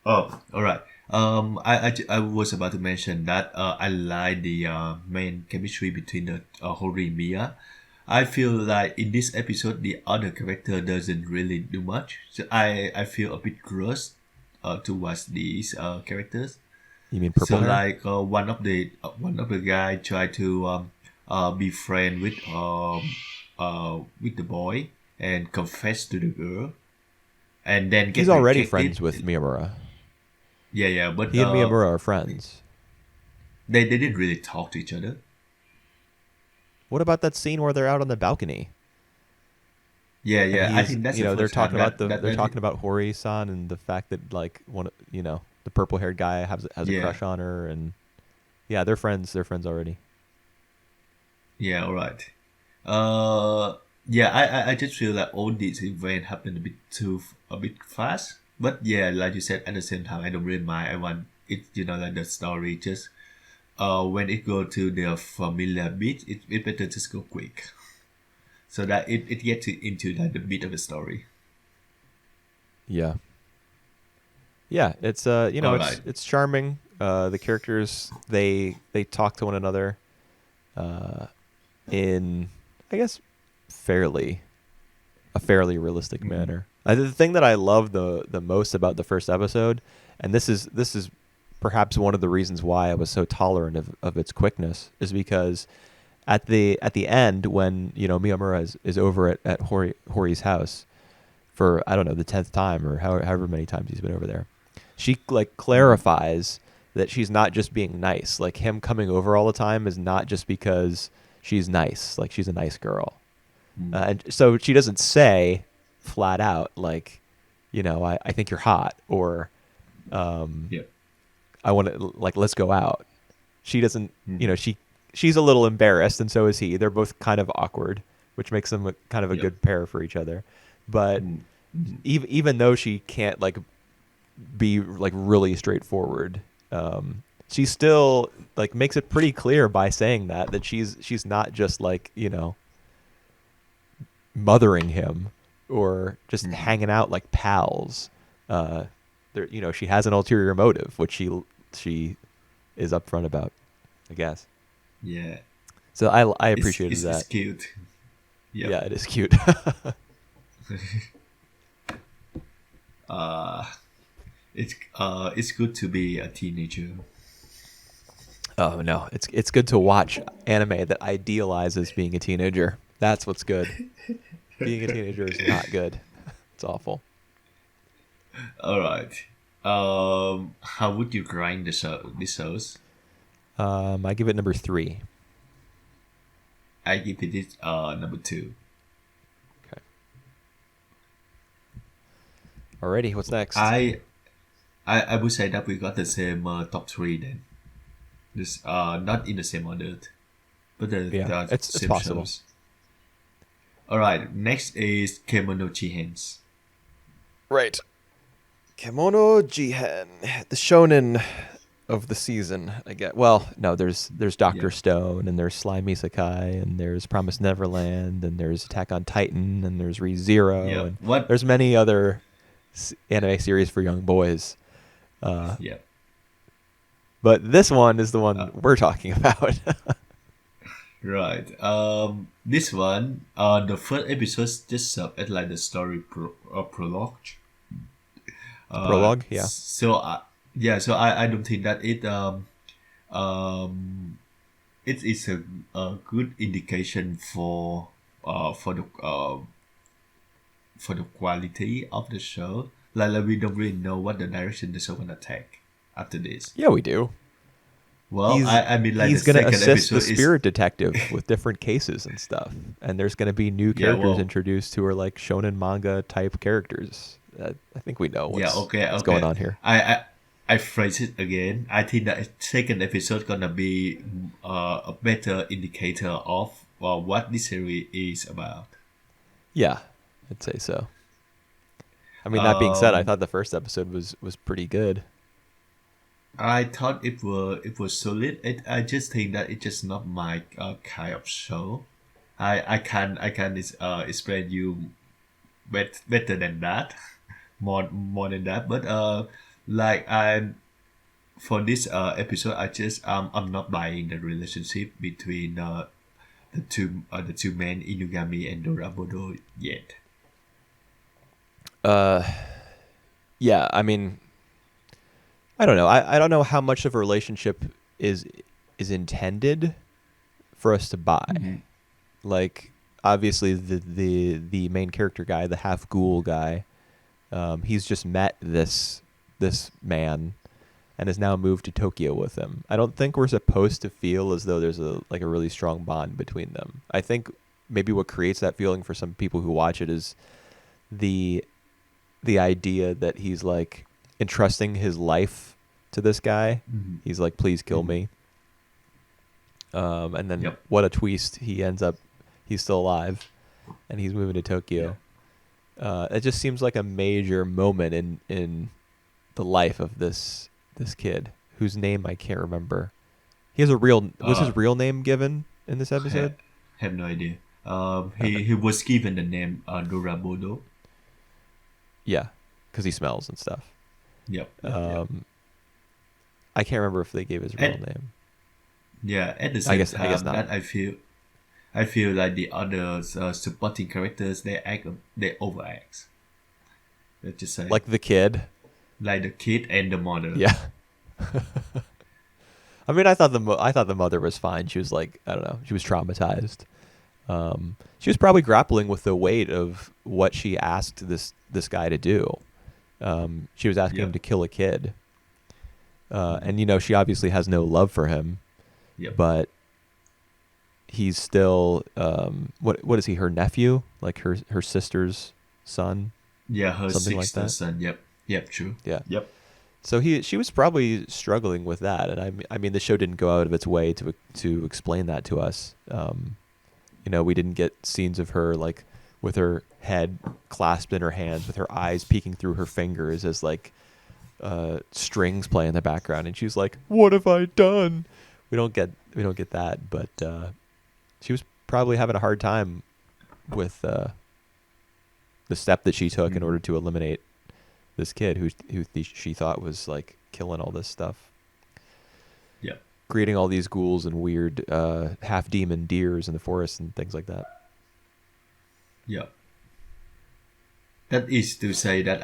Oh, all right. I was about to mention that I like the main chemistry between the Horimiya. I feel like in this episode the other character doesn't really do much. So I feel a bit gross towards these characters. You mean So purple hair? like one of the guy try to be friend with the boy and confess to the girl and then He's get already friends rejected. with Miyamura. Yeah, but He and Miyamura are friends. they didn't really talk to each other. What about that scene where they're out on the balcony? And I he's, think that's you the know, they're first time talking about they're that talking about Hori-san and the fact that like you know, the purple haired guy has a yeah, crush on her, and yeah, they're friends. They're friends already. yeah, all right. Uh, yeah, I just feel like all these events happen a bit fast. But yeah, like you said, at the same time, I don't really mind. I want it, like the story just when it go to the familiar bit, it better just go quick, so that it gets into like the bit of the story. Yeah, yeah. It's you know, All right. it's charming. The characters they talk to one another, uh, in I guess fairly a fairly realistic Mm-hmm. manner. The thing that I love the most about the first episode, and this is perhaps one of the reasons why I was so tolerant of its quickness, is because at the end when you know Miyamura is over at Hori's house for I don't know the 10th time or however many times he's been over there, she like Mm-hmm. clarifies that she's not just being nice. Like him coming over all the time is not just because she's nice. Like she's a nice girl. And so she doesn't say flat out like, you know, I think you're hot or Yeah. I want to like let's go out. She doesn't, you Mm-hmm. know, she's a little embarrassed and so is he. They're both kind of awkward, which makes them kind of a Yep. good pair for each other. But Mm-hmm. even though she can't like be like really straightforward, she still like makes it pretty clear by saying that she's not just like, you know, mothering him or just Mm-hmm. hanging out like pals. Uh, there, you know, she has an ulterior motive, which she is upfront about, I guess. Yeah. So I appreciated It's that. cute. Yep. Yeah, it is cute. Uh, it's good to be a teenager. Oh no, it's good to watch anime that idealizes being a teenager. That's what's good. Being a teenager is not good. It's awful. All right. How would you rank the show? This shows. I give it number 3. I give it number two. Okay. Alrighty, what's next? I would say that we got the same top three then. This not in the same order, but Yeah, the it's same possible. shows. All right. Next is Kemono Jihen. Right. Kemono Jihen, the shonen of the season, I guess. Well, no, there's Yeah. Doctor Stone and there's Slimy Sakai and there's Promised Neverland and there's Attack on Titan and there's ReZero Yeah. and What? there's many other anime series for young boys. Yeah. But this one is the one Uh, we're talking about. right. This one, the first episode just served as like the story prologue. The prologue, yeah. So yeah, so I don't think that um it is a good indication for the quality of the show. Like we don't really know what the direction the show gonna take after this. Yeah, we do. Well, I mean, like the he's gonna second assist the episode is spirit detective with different cases and stuff. And there's gonna be new yeah. characters Well, introduced who are like shonen manga type characters. I think we know yeah. Okay, what's going okay. on here. I phrase it again. I think that second episode gonna be a better indicator of what this series is about. Yeah, I'd say so. I mean, that being said, I Um, thought the first episode was pretty good. I thought it was solid. I just think that it's just not my kind of show. I can explain you better than that, more than that. But like I for this episode, I'm not buying the relationship between the two men Inugami and Dorabodo yet. Uh, yeah, I mean, I don't know. I don't know how much of a relationship is intended for us to buy. Mhm. Like, obviously, the main character guy, the half ghoul guy, he's just met this man and has now moved to Tokyo with him. I don't think we're supposed to feel as though there's a really strong bond between them. I think maybe what creates that feeling for some people who watch it is the idea that he's like entrusting his life to this guy. Mhm. He's like, please kill Mhm. me. And then Yep. what a twist. He's still alive and he's moving to Tokyo. It just seems like a major moment in the life of this kid whose name I can't remember. He has was Uh, his real name given in this I episode? have no idea. Okay. He was given the name Dorabodo. Yeah, because he smells and stuff. Yep. Yep. Yep. Um, I can't remember if they gave his real And name. yeah, at the I same guess time, not. that I feel like the other supporting characters they overact. Let's just say Like the kid. like the kid and the mother. Yeah. I mean, I thought the mother was fine. She was like, I don't know, she was traumatized. She was probably grappling with the weight of what she asked this guy to do. She was asking him Yep. to kill a kid, and she obviously has no love for him, Yep. but he's still what is he? Her nephew, like her sister's son, Yeah, her something like sister that. son. Yep. Yep. True. Yeah. Yep. So she was probably struggling with that, and I mean the show didn't go out of its way to explain that to us. We didn't get scenes of her like with her head clasped in her hands, with her eyes peeking through her fingers as like strings play in the background, and she's like, "What have I done?" We don't get that, but she was probably having a hard time with the step that she took in order Mhm. to eliminate this kid who she thought was like killing all this stuff, Yep. creating all these ghouls and weird half demon deers in the forest and things like that. Yep. That is to say that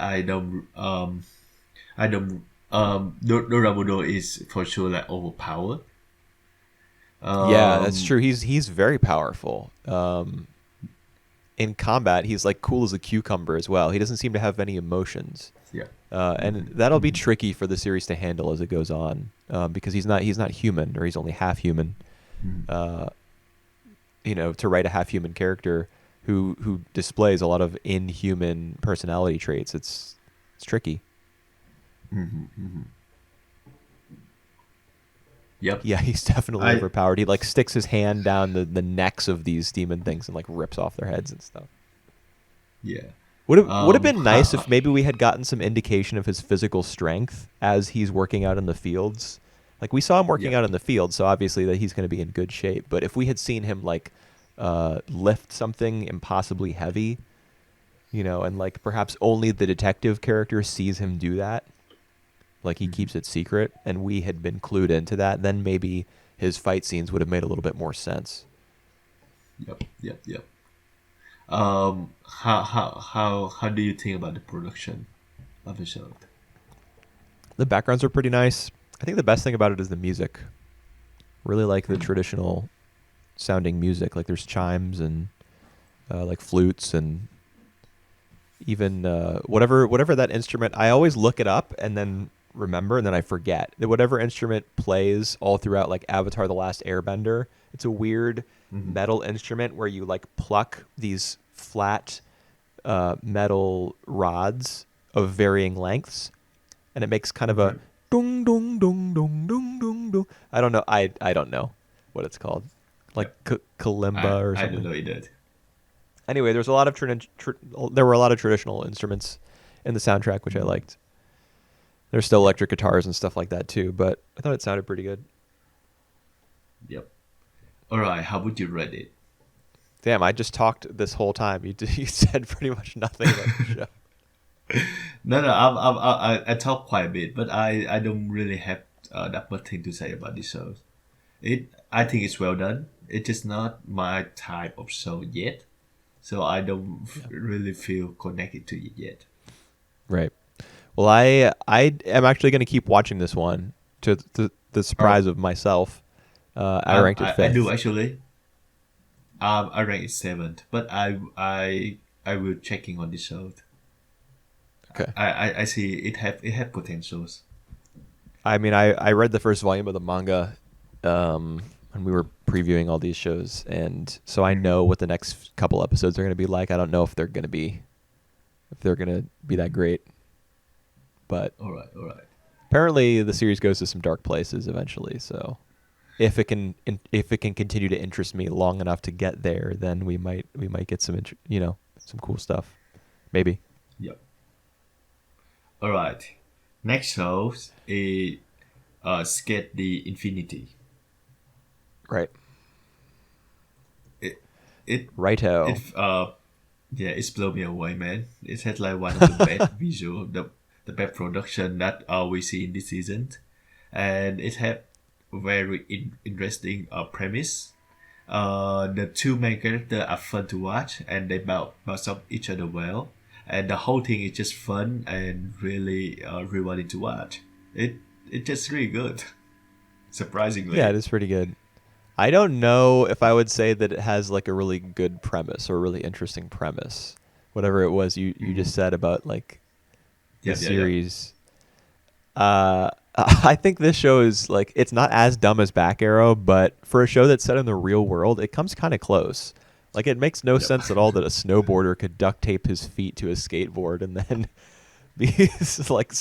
Dorabodo is for sure like overpowered. Yeah, that's Um. true. He's very powerful. In combat, he's like cool as a cucumber as well. He doesn't seem to have any emotions, Yeah. and that'll be tricky for the series to handle as it goes on, because he's not human, or he's only half human. Mhm. To write a half human character who displays a lot of inhuman personality traits, it's tricky. Mhm. Mhm. Yep. Yeah, he's definitely I overpowered. He like sticks his hand down the necks of these demon things and like rips off their heads and stuff. yeah. Would have been nice if Ha, maybe we had gotten some indication of his physical strength as he's working out in the fields. Like we saw him working yeah. out in the field, so obviously that he's going to be in good shape. But if we had seen him like lift something impossibly heavy, and like perhaps only the detective character sees him do that, like he Mhm. keeps it secret, and we had been clued into that, then maybe his fight scenes would have made a little bit more sense. Yep. Yep. Yep. How do you think about the production of the show? The backgrounds are pretty nice. I think the best thing about it is the music. Really like the Mm. traditional sounding music. Like there's chimes and like flutes and even whatever that instrument. I always look it up and then remember, and then I forget that whatever instrument plays all throughout like Avatar: The Last Airbender. It's a weird metal instrument where you like pluck these flat metal rods of varying lengths, and it makes kind of a Okay. dung dung dung dung dung dung dung. I don't know. I don't know what it's called, like Yep. kalimba or I don't something. know either. Anyway, there's a lot of there were a lot of traditional instruments in the soundtrack, which I liked. There's still electric guitars and stuff like that too, but I thought it sounded pretty good. Yep. All right. How would you rate it? Damn, I just talked this whole time. You said pretty much nothing about the show. No, no. I talk quite a bit, but I don't really have that much thing to say about this show. I think it's well done. It's just not my type of show yet, so I don't really feel connected to it yet. Right. Well, I am actually going to keep watching this one to the surprise of myself. I ranked it I do fifth. actually. I rank it seventh, but I will checking on this show. Okay. I see it have potentials. I mean, I read the first volume of the manga when we were previewing all these shows, and so I know what the next couple episodes are going to be like. I don't know if they're going to be that great, but All right, all right. apparently the series goes to some dark places eventually. So if it can continue to interest me long enough to get there, then we might get some some cool stuff, maybe. Yep. All right. Next show is SK8 the Infinity. Right. It it Righto. it yeah, it's blown me away, man. It had like one of the best visual, the best production that we see in this season, and it had very interesting premise. The two main characters are fun to watch, and they bounce off each other well, and the whole thing is just fun and really rewarding to watch. It's just really good, Yeah, surprisingly. it is pretty good. I don't know if I would say that it has like a really good premise or a really interesting premise. Whatever it was you just said about like the Yep, yeah, yeah. series. I think this show is like it's not as dumb as Back Arrow, but for a show that's set in the real world, it comes kind of close. Like it makes no Yep. sense at all that a snowboarder could duct tape his feet to a skateboard and then be like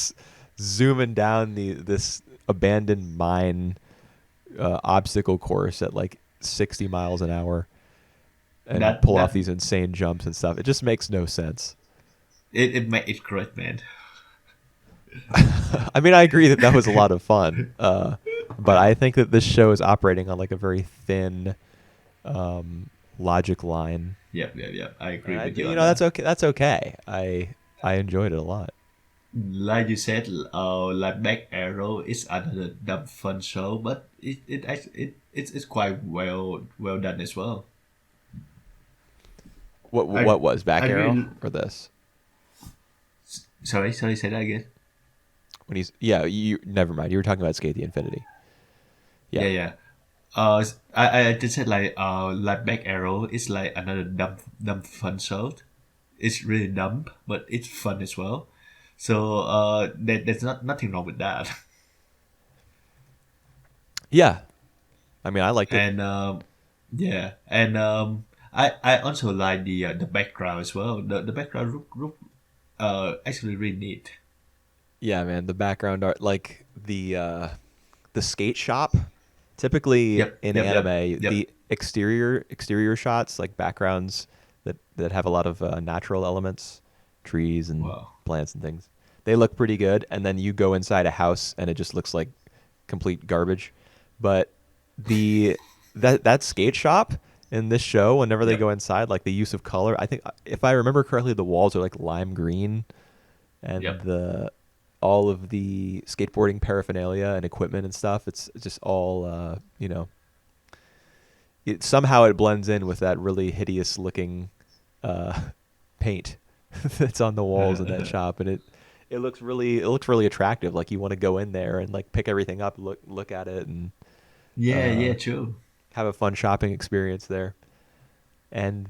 zooming down this abandoned mine obstacle course at like 60 miles an hour and That pull off that these insane jumps and stuff. It just makes no sense. it make it correct, man. I mean, I agree that was a lot of fun, but I think that this show is operating on like a very thin logic line, Yep, yep, yep. I and agree with you you on know that's that. okay. That's okay. I enjoyed it a lot. Like you said, like Back Arrow is another dumb fun show, but it's quite well done as well. What was I Back Arrow really or this? sorry, say that again. When he's you never mind. You were talking about Skate the Infinity. Yeah, Yeah, yeah. I just said like Back Arrow is like another dumb fun show. It's really dumb, but it's fun as well. So there's nothing wrong with that. yeah. I mean, I liked it. And yeah, and I also like the background as well. The background actually really neat. Yeah, man. The background art, like the skate shop. Typically Yep, in yep, yep, anime, yep. the exterior shots, like backgrounds that have a lot of natural elements, trees and Wow. plants and things, they look pretty good. And then you go inside a house and it just looks like complete garbage. But the that skate shop in this show, whenever they go Yep, inside, like the use of color, I think if I remember correctly, the walls are like lime green, and yep. the all of the skateboarding paraphernalia and equipment and stuff, it's just all somehow it blends in with that really hideous looking uh, paint that's on the walls of that shop, and it looks really attractive. Like you want to go in there and like pick everything up, look at it, and Yeah, uh, yeah, true. have a fun shopping experience there. And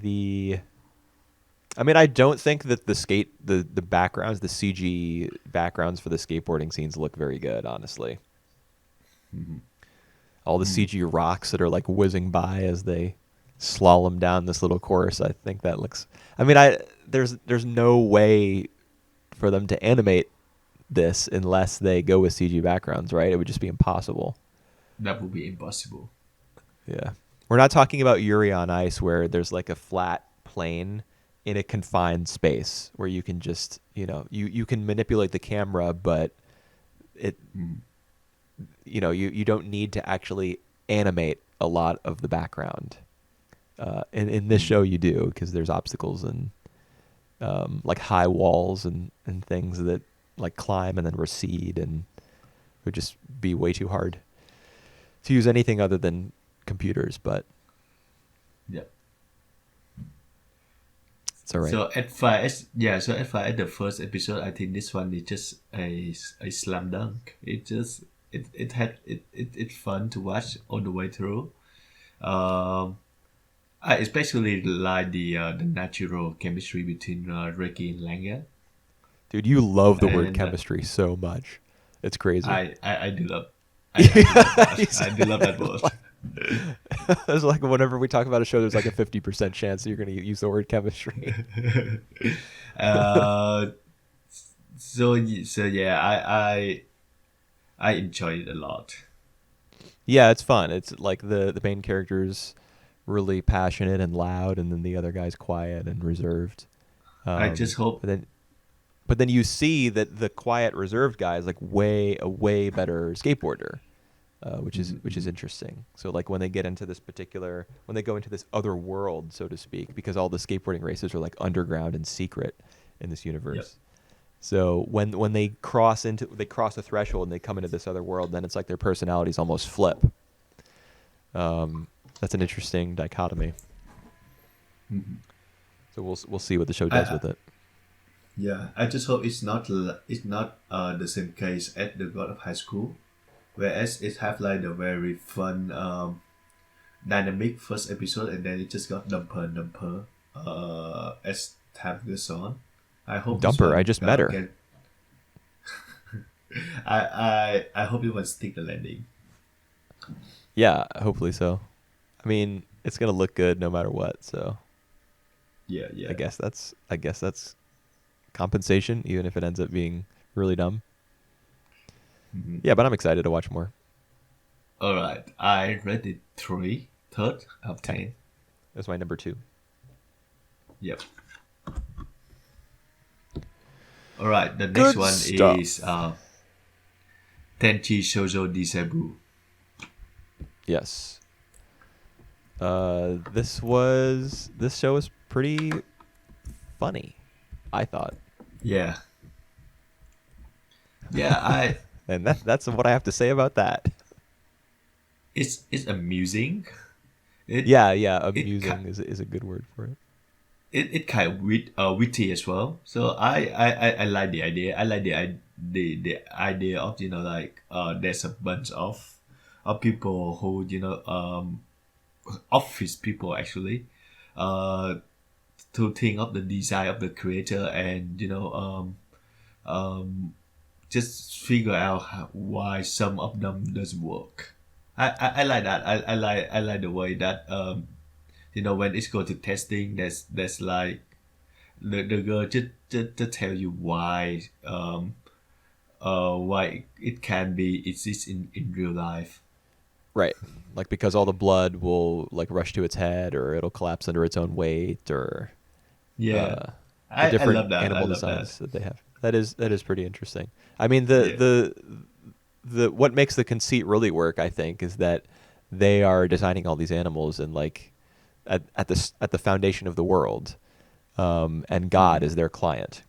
I mean, I don't think that the backgrounds, the CG backgrounds for the skateboarding scenes look very good, honestly. All the CG rocks that are like whizzing by as they slalom down this little course, I think that looks. I mean, there's no way for them to animate this unless they go with CG backgrounds, right? It would just be impossible. That would be impossible. Yeah. We're not talking about Yuri on Ice where there's like a flat plane in a confined space where you can just, you can manipulate the camera, but it, you don't need to actually animate a lot of the background. In this show you do, because there's obstacles and like high walls and things that like climb and then recede, and it would just be way too hard to use anything other than computers, but Yeah. it's all right. So so at far as the first episode, I think this one is just a slam dunk. It's fun to watch all the way through. I especially like the natural chemistry between Ricky and Langa. Dude, you love the word And chemistry so much. It's crazy. I do love I do love that word. It's like whenever we talk about a show, there's like a 50% chance that you're going to use the word chemistry. So yeah, I enjoy it a lot. Yeah, it's fun. It's like the main character's really passionate and loud, and then the other guy's quiet and reserved. I just hope. But then you see that the quiet, reserved guy is like a way better skateboarder, which is interesting. So like when they go into this other world, so to speak, because all the skateboarding races are like underground and secret in this universe. Yep. So when they cross the threshold and they come into this other world, then it's like their personalities almost flip. That's an interesting dichotomy. Mm-hmm. So we'll see what the show does with it. Yeah, I just hope it's not the same case as the God of High School, whereas it have like the very fun dynamic first episode, and then it just got dumper as time goes on. I hope Dumper. I just met her. I hope it will stick the landing. Yeah, hopefully so. I mean, it's gonna look good no matter what. So yeah. I guess that's compensation, even if it ends up being really dumb. Mm-hmm. Yeah, but I'm excited to watch more. All right, I rated 3, third out of 10. That's my number 2. Yep. All right, the next Good one stuff. is Tenchi Shoujo Disabu. Yes. This show was pretty funny, I thought. Yeah. Yeah, and that's what I have to say about that. It's amusing. Amusing is a good word for it. It kind of witty as well. So I like the idea. I like the idea of there's a bunch of people who office people actually to think of the design of the creator and just figure out why some of them doesn't work. I like that. I like the way that when it's go to testing, there's like the girl just tell you why it can be exist in real life. Right. Like because all the blood will like rush to its head, or it'll collapse under its own weight, or the different I love that. animal designs that they have. That is pretty interesting. I mean the what makes the conceit really work, I think, is that they are designing all these animals and like at the foundation of the world, and God is their client.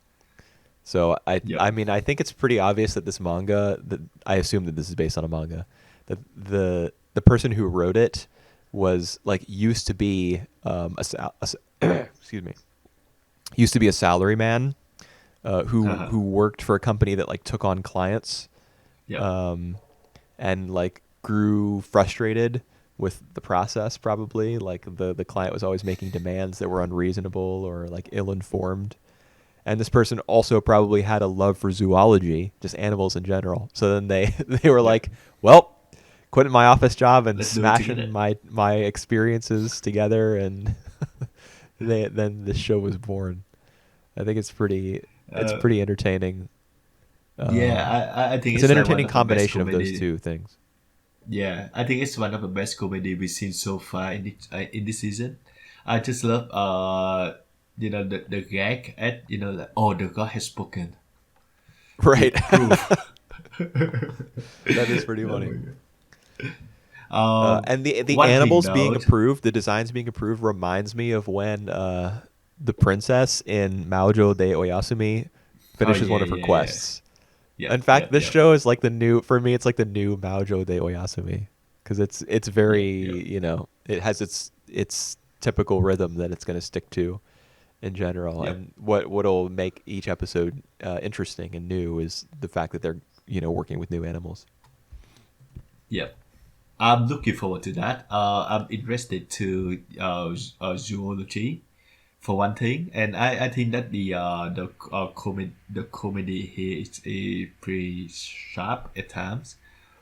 So I mean I think it's pretty obvious that this manga, that I assume that this is based on a manga, that the person who wrote it was like used to be excuse me, used to be a salaryman who worked for a company that like took on clients, and like grew frustrated with the process, probably. Like the client was always making demands that were unreasonable or like ill-informed. And this person also probably had a love for zoology, just animals in general. So then they were Yeah. like, well, quitting my office job and Let's do it smashing together. my experiences together, and then this show was born. I think it's Uh, pretty entertaining. yeah, Um, I think it's an it's like one entertaining of the best combination of those comedy. two things. Yeah, I think it's one of the best comedy we've seen so far in this season. I just love the gag at like, oh, the god has spoken. Right. It proof. That is pretty Oh funny. my god. And the One thing animals being note. approved, the designs being approved, reminds me of when the princess in Maojo de Oyasumi Oh finishes one yeah, of her yeah, yeah. quests. In Yep, fact, yep, this yep, show is like the new for me. It's like the new Maojo de Oyasumi because it's yep, yep, very it has its typical rhythm that it's going to stick to in general. yep, And what'll make each episode interesting and new is the fact that they're working with new animals. yep. I'm looking forward to that. I'm interested to zoology for one thing, and I think that the comedy here is pretty sharp at times.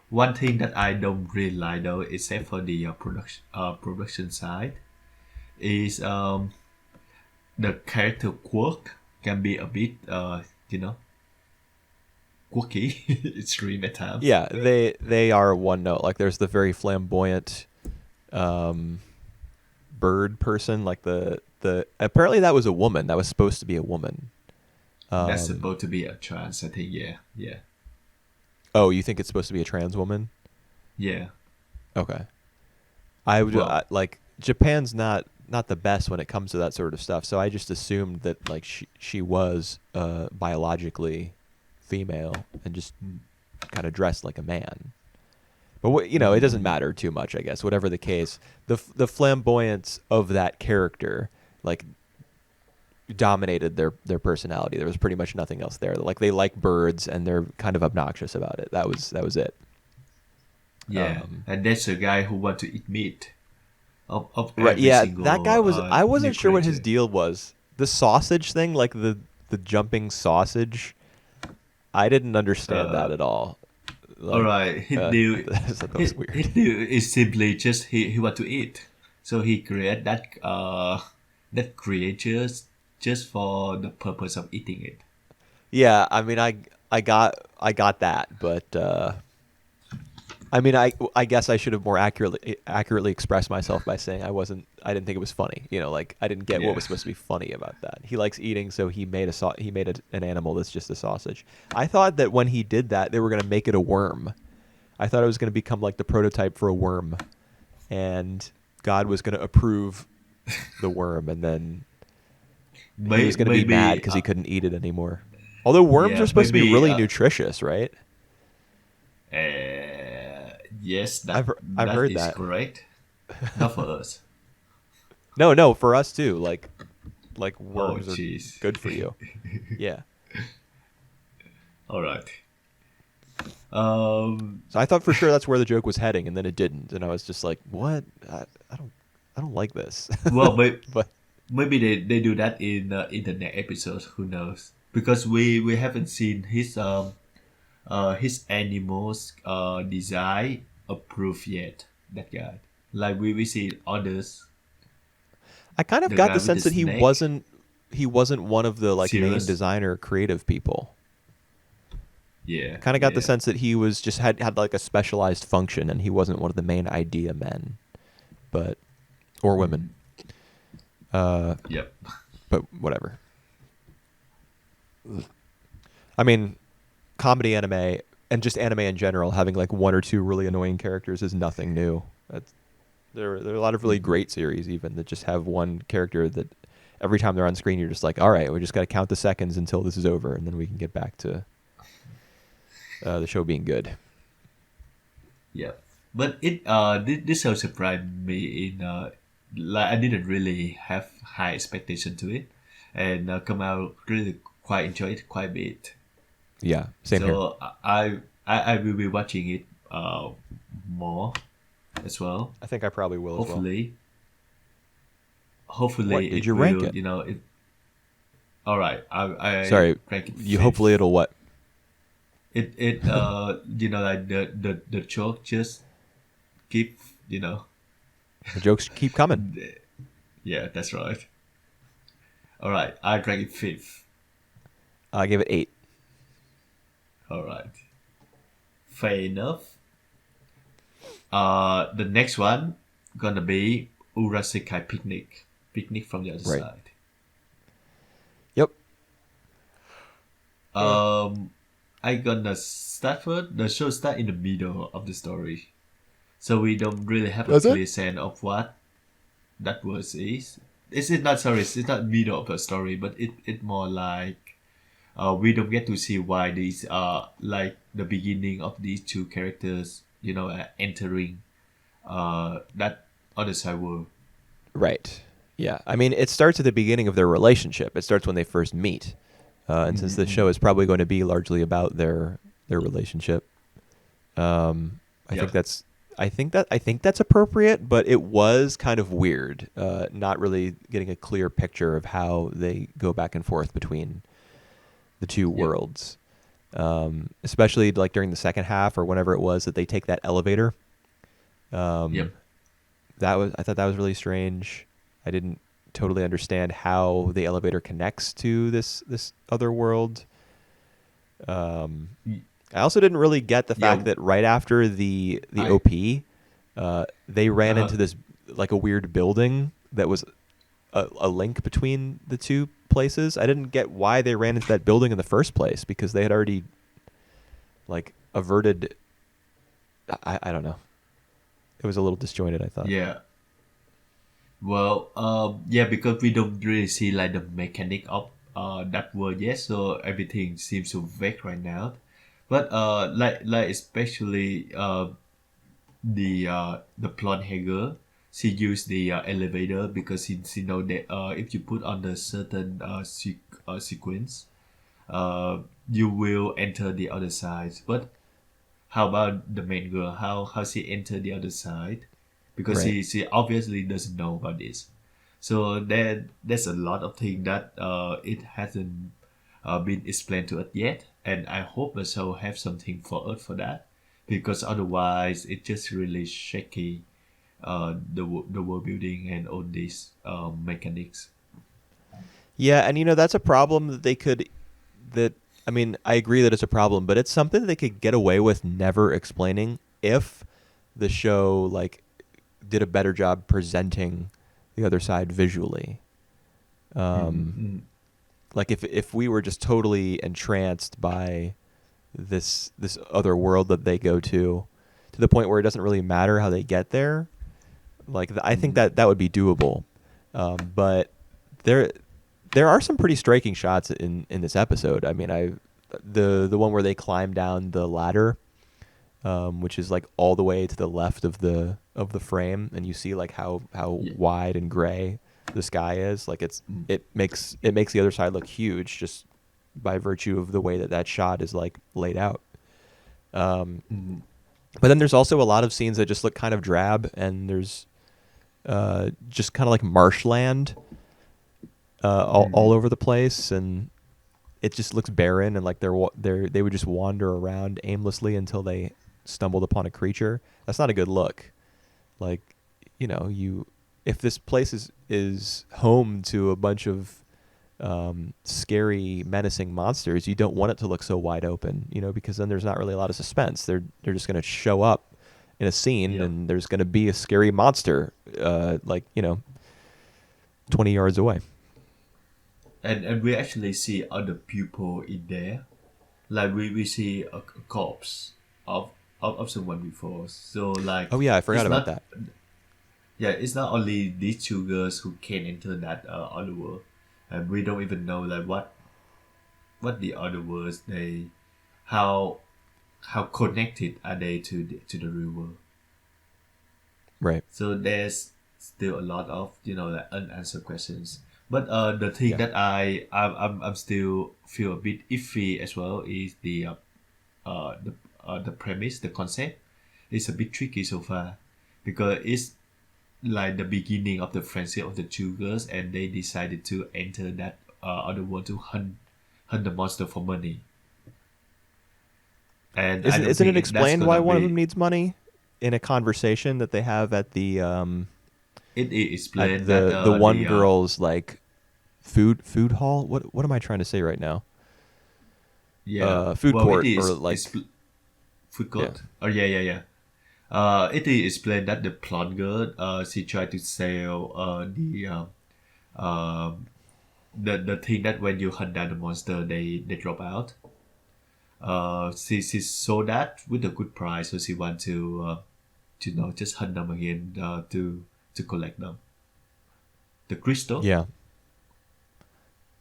One thing that I don't really like though, except for the production side, is the character quirk can be a bit you know quirky, extreme at times. Yeah, they are one note. Like there's the very flamboyant um, bird person. Like the apparently that was a woman. That was supposed to be a woman. That's Um, supposed to be a trans, I think. Yeah, yeah, oh, you think it's supposed to be a trans woman? yeah. Okay. I Well, like Japan's not the best when it comes to that sort of stuff. So I just assumed that like she was biologically female and just kind of dressed like a man. But it doesn't mm, matter too much, I guess. Whatever the case, the flamboyance of that character like dominated their personality. There was pretty much nothing else there. Like they like birds and they're kind of obnoxious about it. That was it. yeah, Um, and that's a guy who want to eat meat of right? every Yeah, that guy single was. I new wasn't sure what his creature. deal was. The sausage thing, like the jumping sausage. I didn't understand that Uh, at all. all Like, right, he knew I just thought that was he weird. knew is simply just he want to eat, so he create that creature just for the purpose of eating it. Yeah, I mean, I got that, but I mean, I guess I should have more accurately expressed myself by saying I didn't think it was funny. Like I didn't get what Yeah. was supposed to be funny about that. He likes eating, so he made an animal that's just a sausage. I thought that when he did that, they were gonna make it a worm. I thought it was gonna become like the prototype for a worm, and God was gonna approve the worm, and then he was gonna be mad Maybe because he couldn't eat it anymore. Although worms yeah, are supposed to be maybe really nutritious, right? yes, I've that heard is that. correct. Not for us. No, no, for us too. Like Oh worms are jeez. good for you. Yeah. All right. Um. So I thought for sure that's where the joke was heading, and then it didn't, and I was just like, "What? I don't like this." Well, But maybe they do that in the next episode. Who knows? Because we haven't seen his animals design approved yet. That guy. Like we see others. I kind of The got guy the with the sense that snake. he wasn't one of the like main Serious. designer creative people. Yeah. Kind of got the Yeah. sense that he was just had like a specialized function, and he wasn't one of the main idea men, but or women. Mm, Uh, yep. but whatever. I mean, comedy anime and just anime in general, having like one or two really annoying characters is nothing new. There are a lot of really Mhm. great series even that just have one character that every time they're on screen you're just like, all right, we just got to count the seconds until this is over, and then we can get back to the show being good. Yeah, but this show surprised me in like I didn't really have high expectation to it, and come out really quite enjoy it quite a bit. Yeah, same here. So I will be watching it more as well. I think I probably will as well. Hopefully, What did it you rank will. it? All right. I Sorry, rank it you hopefully fifth. it'll what? Like the joke just keep The jokes keep coming. yeah, that's right. All right, I rank it fifth. I give it 8. All right, fair enough. The next one gonna be Urasekai Picnic, Picnic from the other Right. side. Yep. I gonna start first. The show start in the middle of the story, so we don't really have a Does it? clear sense of what that was is. It's not sorry. It's not middle of the story, but it more like we don't get to see why these like the beginning of these two characters entering that other side world. Right. Yeah. I mean, it starts at the beginning of their relationship. It starts when they first meet. And since the show is probably going to be largely about their relationship, I think Yep. that's I think that's appropriate, but it was kind of weird, not really getting a clear picture of how they go back and forth between the two Yep. worlds. Especially like during the second half or whenever it was that they take that elevator. Yep. I thought that was really strange. I didn't totally understand how the elevator connects to this other world. Y- I also didn't really get the fact Yeah. that right after the I. OP, they ran Uh, into this like a weird building that was a link between the two places. I didn't get why they ran into that building in the first place because they had already like averted. I don't know. It was a little disjointed, I thought. yeah. Well, yeah, because we don't really see like the mechanic of that world yet, so everything seems so vague right now. But like especially the plot hager, she used the elevator because she know that if you put on the certain sequence, uh, you will enter the other side. But how about the main girl? How she enter the other side? Because Right. she obviously doesn't know about this. So there's a lot of things that it hasn't been explained to us yet, and I hope the show have something for us for that, because otherwise it's just really shaky. The world building and all these mechanics. Yeah, and that's a problem that they could that I mean, I agree that it's a problem, but it's something that they could get away with never explaining if the show like did a better job presenting the other side visually. Um, Mm-hmm. like if we were just totally entranced by this other world that they go to the point where it doesn't really matter how they get there, like I think Mm-hmm. that would be doable. But there there are some pretty striking shots in this episode. I mean, the one where they climb down the ladder, which is like all the way to the left of the frame, and you see like how Yeah. wide and gray the sky is. Like Mm. it makes the other side look huge just by virtue of the way that shot is like laid out. Um, Mm. but then there's also a lot of scenes that just look kind of drab, and there's just kind of like marshland all Mm. over the place, and it just looks barren, and like they would just wander around aimlessly until they stumbled upon a creature. That's not a good look. Like, you if this place is home to a bunch of scary, menacing monsters, you don't want it to look so wide open, because then there's not really a lot of suspense. They're just going to show up in a scene, Yeah. and there's going to be a scary monster, like 20 yards away. And we actually see other people in there. Like we see a corpse of, of someone before. So like Oh yeah, I forgot it's about not that. yeah, it's not only these two girls who can enter that other world, and we don't even know like what the other worlds they how how connected are they to the real world. Right. So there's still a lot of like unanswered questions. But the thing Yeah. that I'm still feel a bit iffy as well is the premise, the concept is a bit tricky so far, because it's like the beginning of the friendship of the two girls, and they decided to enter that other world to hunt the monster for money. And I don't Isn't it think that's explained why gonna one of them be. needs money in a conversation that they have It is at explained that the one the girl's like food hall? What am I trying to say right now? yeah, Food well, it court or is like it's food yeah. court. Oh yeah, yeah, yeah. It is explained that the blonde girl, she tried to sell um the thing that when you hunt down the monster, they drop out. She sold that with a good price, so she want to just hunt them again, to collect them. The crystal. Yeah.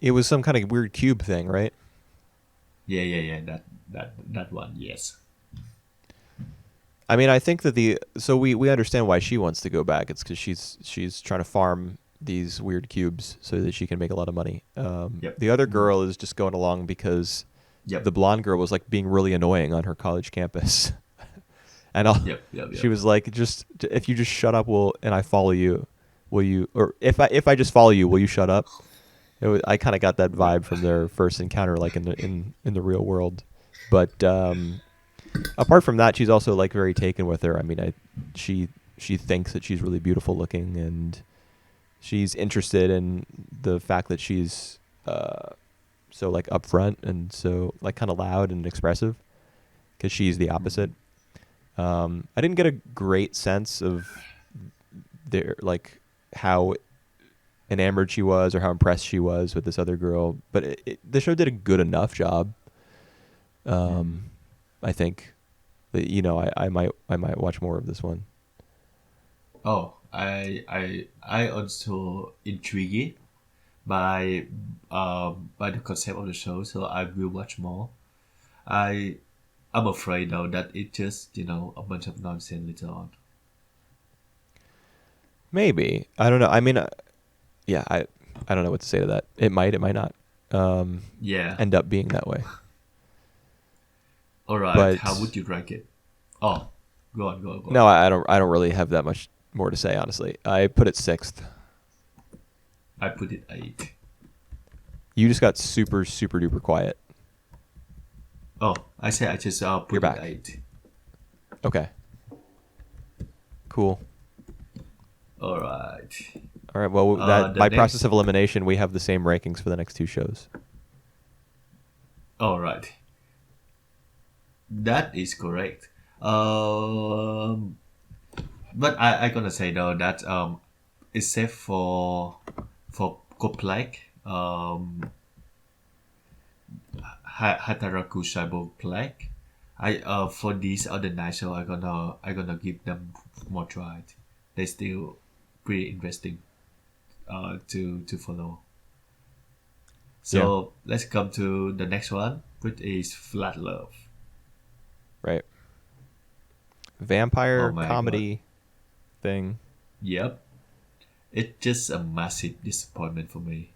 It was some kind of weird cube thing, right? Yeah, yeah, yeah. That one. Yes. I mean, I think that we understand why she wants to go back. It's because she's trying to farm these weird cubes so that she can make a lot of money. Yep. The other girl is just going along because Yep. the blonde girl was like being really annoying on her college campus, and Yep. Yep. she Yep. was like, just if you just shut up, and I follow you, will you? Or if I just follow you, will you shut up? I kind of got that Right. vibe from their first encounter, like in the real world. But apart from that, she's also like very taken with her. I mean, she she thinks that she's really beautiful looking, and she's interested in the fact that she's so like upfront and so like kind of loud and expressive, because she's the opposite. I didn't get a great sense of their like how enamored she was or how impressed she was with this other girl, but the show did a good enough job. I think that I might watch more of this one. Oh, I also intrigued by the concept of the show, so I will watch more. I I'm afraid though that it just a bunch of nonsense later on. Maybe, I don't know. I mean, yeah, I don't know what to say to that. It might not Yeah. end up being that way. All right. How But would you rank it? Oh, go on, go on, go on. no, I don't really have that much more to say, honestly. I put it sixth. I put it 8. You just got super super duper quiet. Oh, I said I just You're put it back. 8. Okay, cool. All right. All right. Well, that The by next. process of elimination, we have the same rankings for the next two shows. All right. That is correct. But I gonna say though that except for Koplek, Hataraku Shaibo Black, I for these other night show I gonna give them more try. They still pretty interesting to follow. Yeah. So let's come to the next one, which is Vlad Love. Right. Oh Vampire my god. comedy thing. Yep. It's just a massive disappointment for me.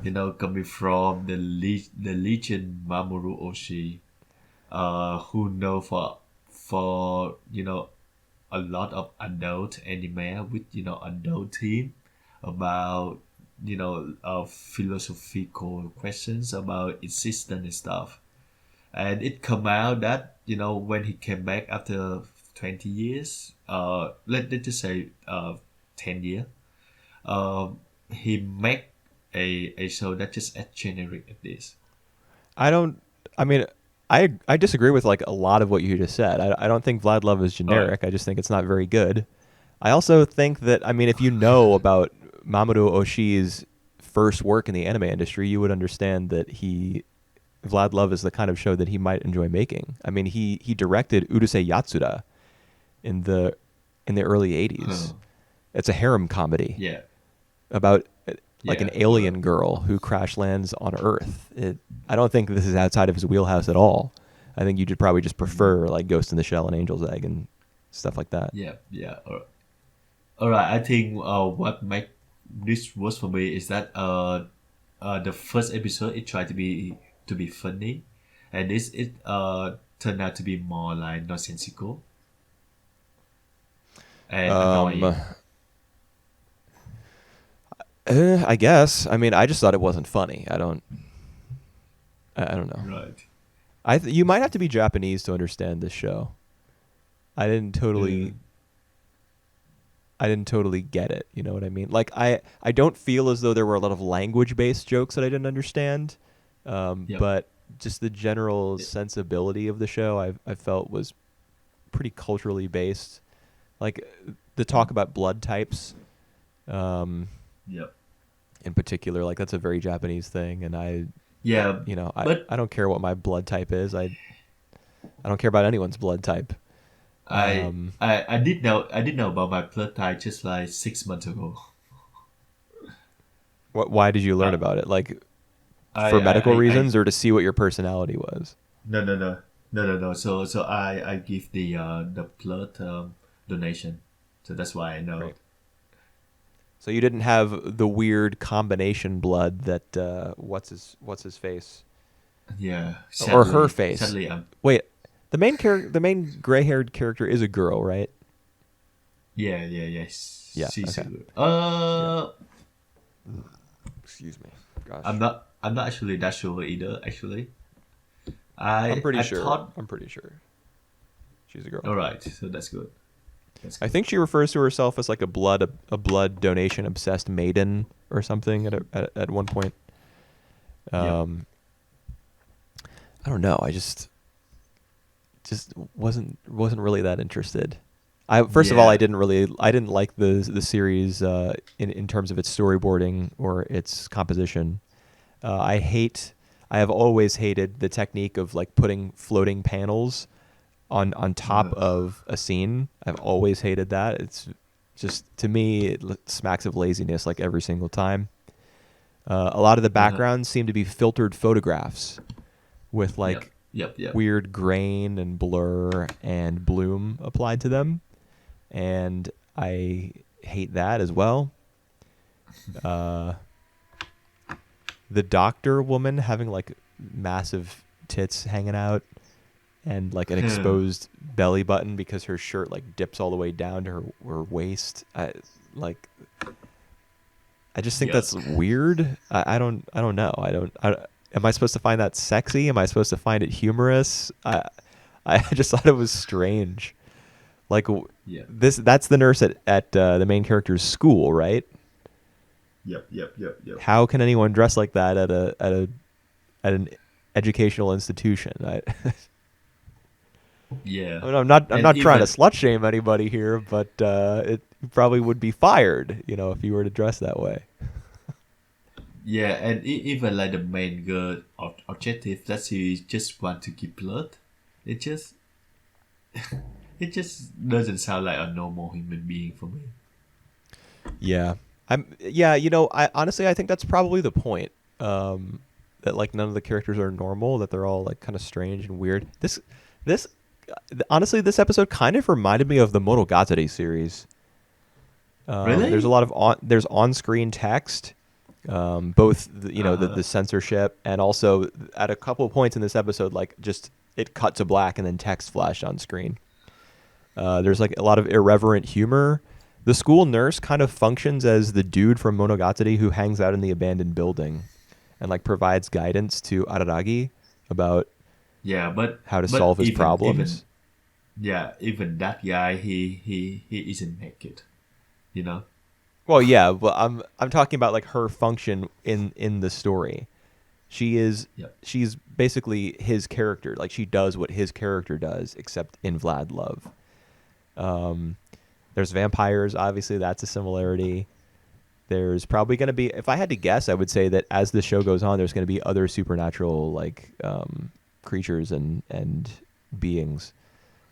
Coming from the legend Mamoru Oshii, who know for a lot of adult anime with adult theme about philosophical questions about existence and stuff. And it come out that when he came back after 20 years, let's just say 10 years, he make a show that just as generic as this. I don't. I mean, I disagree with like a lot of what you just said. I don't think Vlad Love is All right. generic. I just think it's not very good. I also think that, I mean, if you know about Mamoru Oshii's first work in the anime industry, you would understand that Vlad Love is the kind of show that he might enjoy making. I mean, he directed Urusei Yatsura in the early '80s. It's a harem comedy Yeah. about like Yeah. an All right. alien girl who crash lands on Earth. I don't think this is outside of his wheelhouse at all. I think you'd probably just prefer like Ghost in the Shell and Angel's Egg and stuff like that. Yeah. Yeah. All right. I think what make this worse for me is that the first episode it tried to be funny, and this it turned out to be more like nonsensical. and Um, annoying. I guess. I mean, I just thought it wasn't funny. I don't know. Right. You might have to be Japanese to understand this show. I didn't Uh, totally I didn't totally get it. You know what I mean? Like I don't feel as though there were a lot of language based jokes that I didn't understand. yep. But just the general sensibility of the show I felt was pretty culturally based. Like the talk about blood types, um, Yep. in particular, like that's a very Japanese thing, and Yeah, but I don't care what my blood type is. I don't care about anyone's blood type. I Um, I did know about my blood type just like 6 months ago. why did you learn Uh, about it? Like I for I medical I reasons or to see what your personality was? no no no no. So I give the blood donation. So that's why I know. Right. So you didn't have the weird combination blood that what's his face Yeah, or her sadly, face. sadly, Wait, the main gray-haired character is a girl, right? yeah. Yeah. She's Okay. good. Yeah. Excuse me. Gosh. I'm not actually that sure either. Actually, I'm pretty I sure. thought. I'm pretty sure she's a girl. All right, so that's good. That's I good. think she refers to herself as like a blood donation obsessed maiden or something at one point. Yep. Um, I don't know. I just wasn't really that interested. I first of all, Yeah. I didn't like the series in terms of its storyboarding or its composition. I have always hated the technique of like putting floating panels on top Uh, of a scene. I've always hated that. It's just to me it smacks of laziness like every single time. A lot of the uh, backgrounds seem to be filtered photographs with yep. like Yep. weird grain and blur and bloom applied to them, and I hate that as well. Uh, the doctor woman having like massive tits hanging out and like an exposed belly button because her shirt like dips all the way down to her waist. Like I just think that's Yuck. weird. I don't know. Am I supposed to find that sexy? Am I supposed to find it humorous? I just thought it was strange. Like Yep. that's the nurse at the main character's school, right? Yep. How can anyone dress like that at an educational institution? Yeah. I mean, I'm And not trying to even slut shame anybody here, but it you probably would be fired, if you were to dress that way. yeah, and even like the main girl objective that she just want to give blood, it just it just doesn't sound like a normal human being for me. Yeah. I honestly I think that's probably the point. That like none of the characters are normal, that they're all like kind of strange and weird. This honestly this episode kind of reminded me of the Monogatari series. There's a Really? lot of there's on-screen text, both Uh, the censorship and also at a couple of points in this episode like just it cut to black and then text flashed on screen. There's like a lot of irreverent humor. The school nurse kind of functions as the dude from Monogatari who hangs out in the abandoned building and like provides guidance to Araragi about yeah, how to but solve his even problems. yeah, even that guy he isn't naked, you know. Well, yeah, but I'm talking about like her function in the story. Yep. She's basically his character. Like she does what his character does, except in Vlad Love. Um, there's vampires. Obviously, that's a similarity. There's probably going to be, if I had to guess, I would say that as the show goes on, there's going to be other supernatural like creatures and beings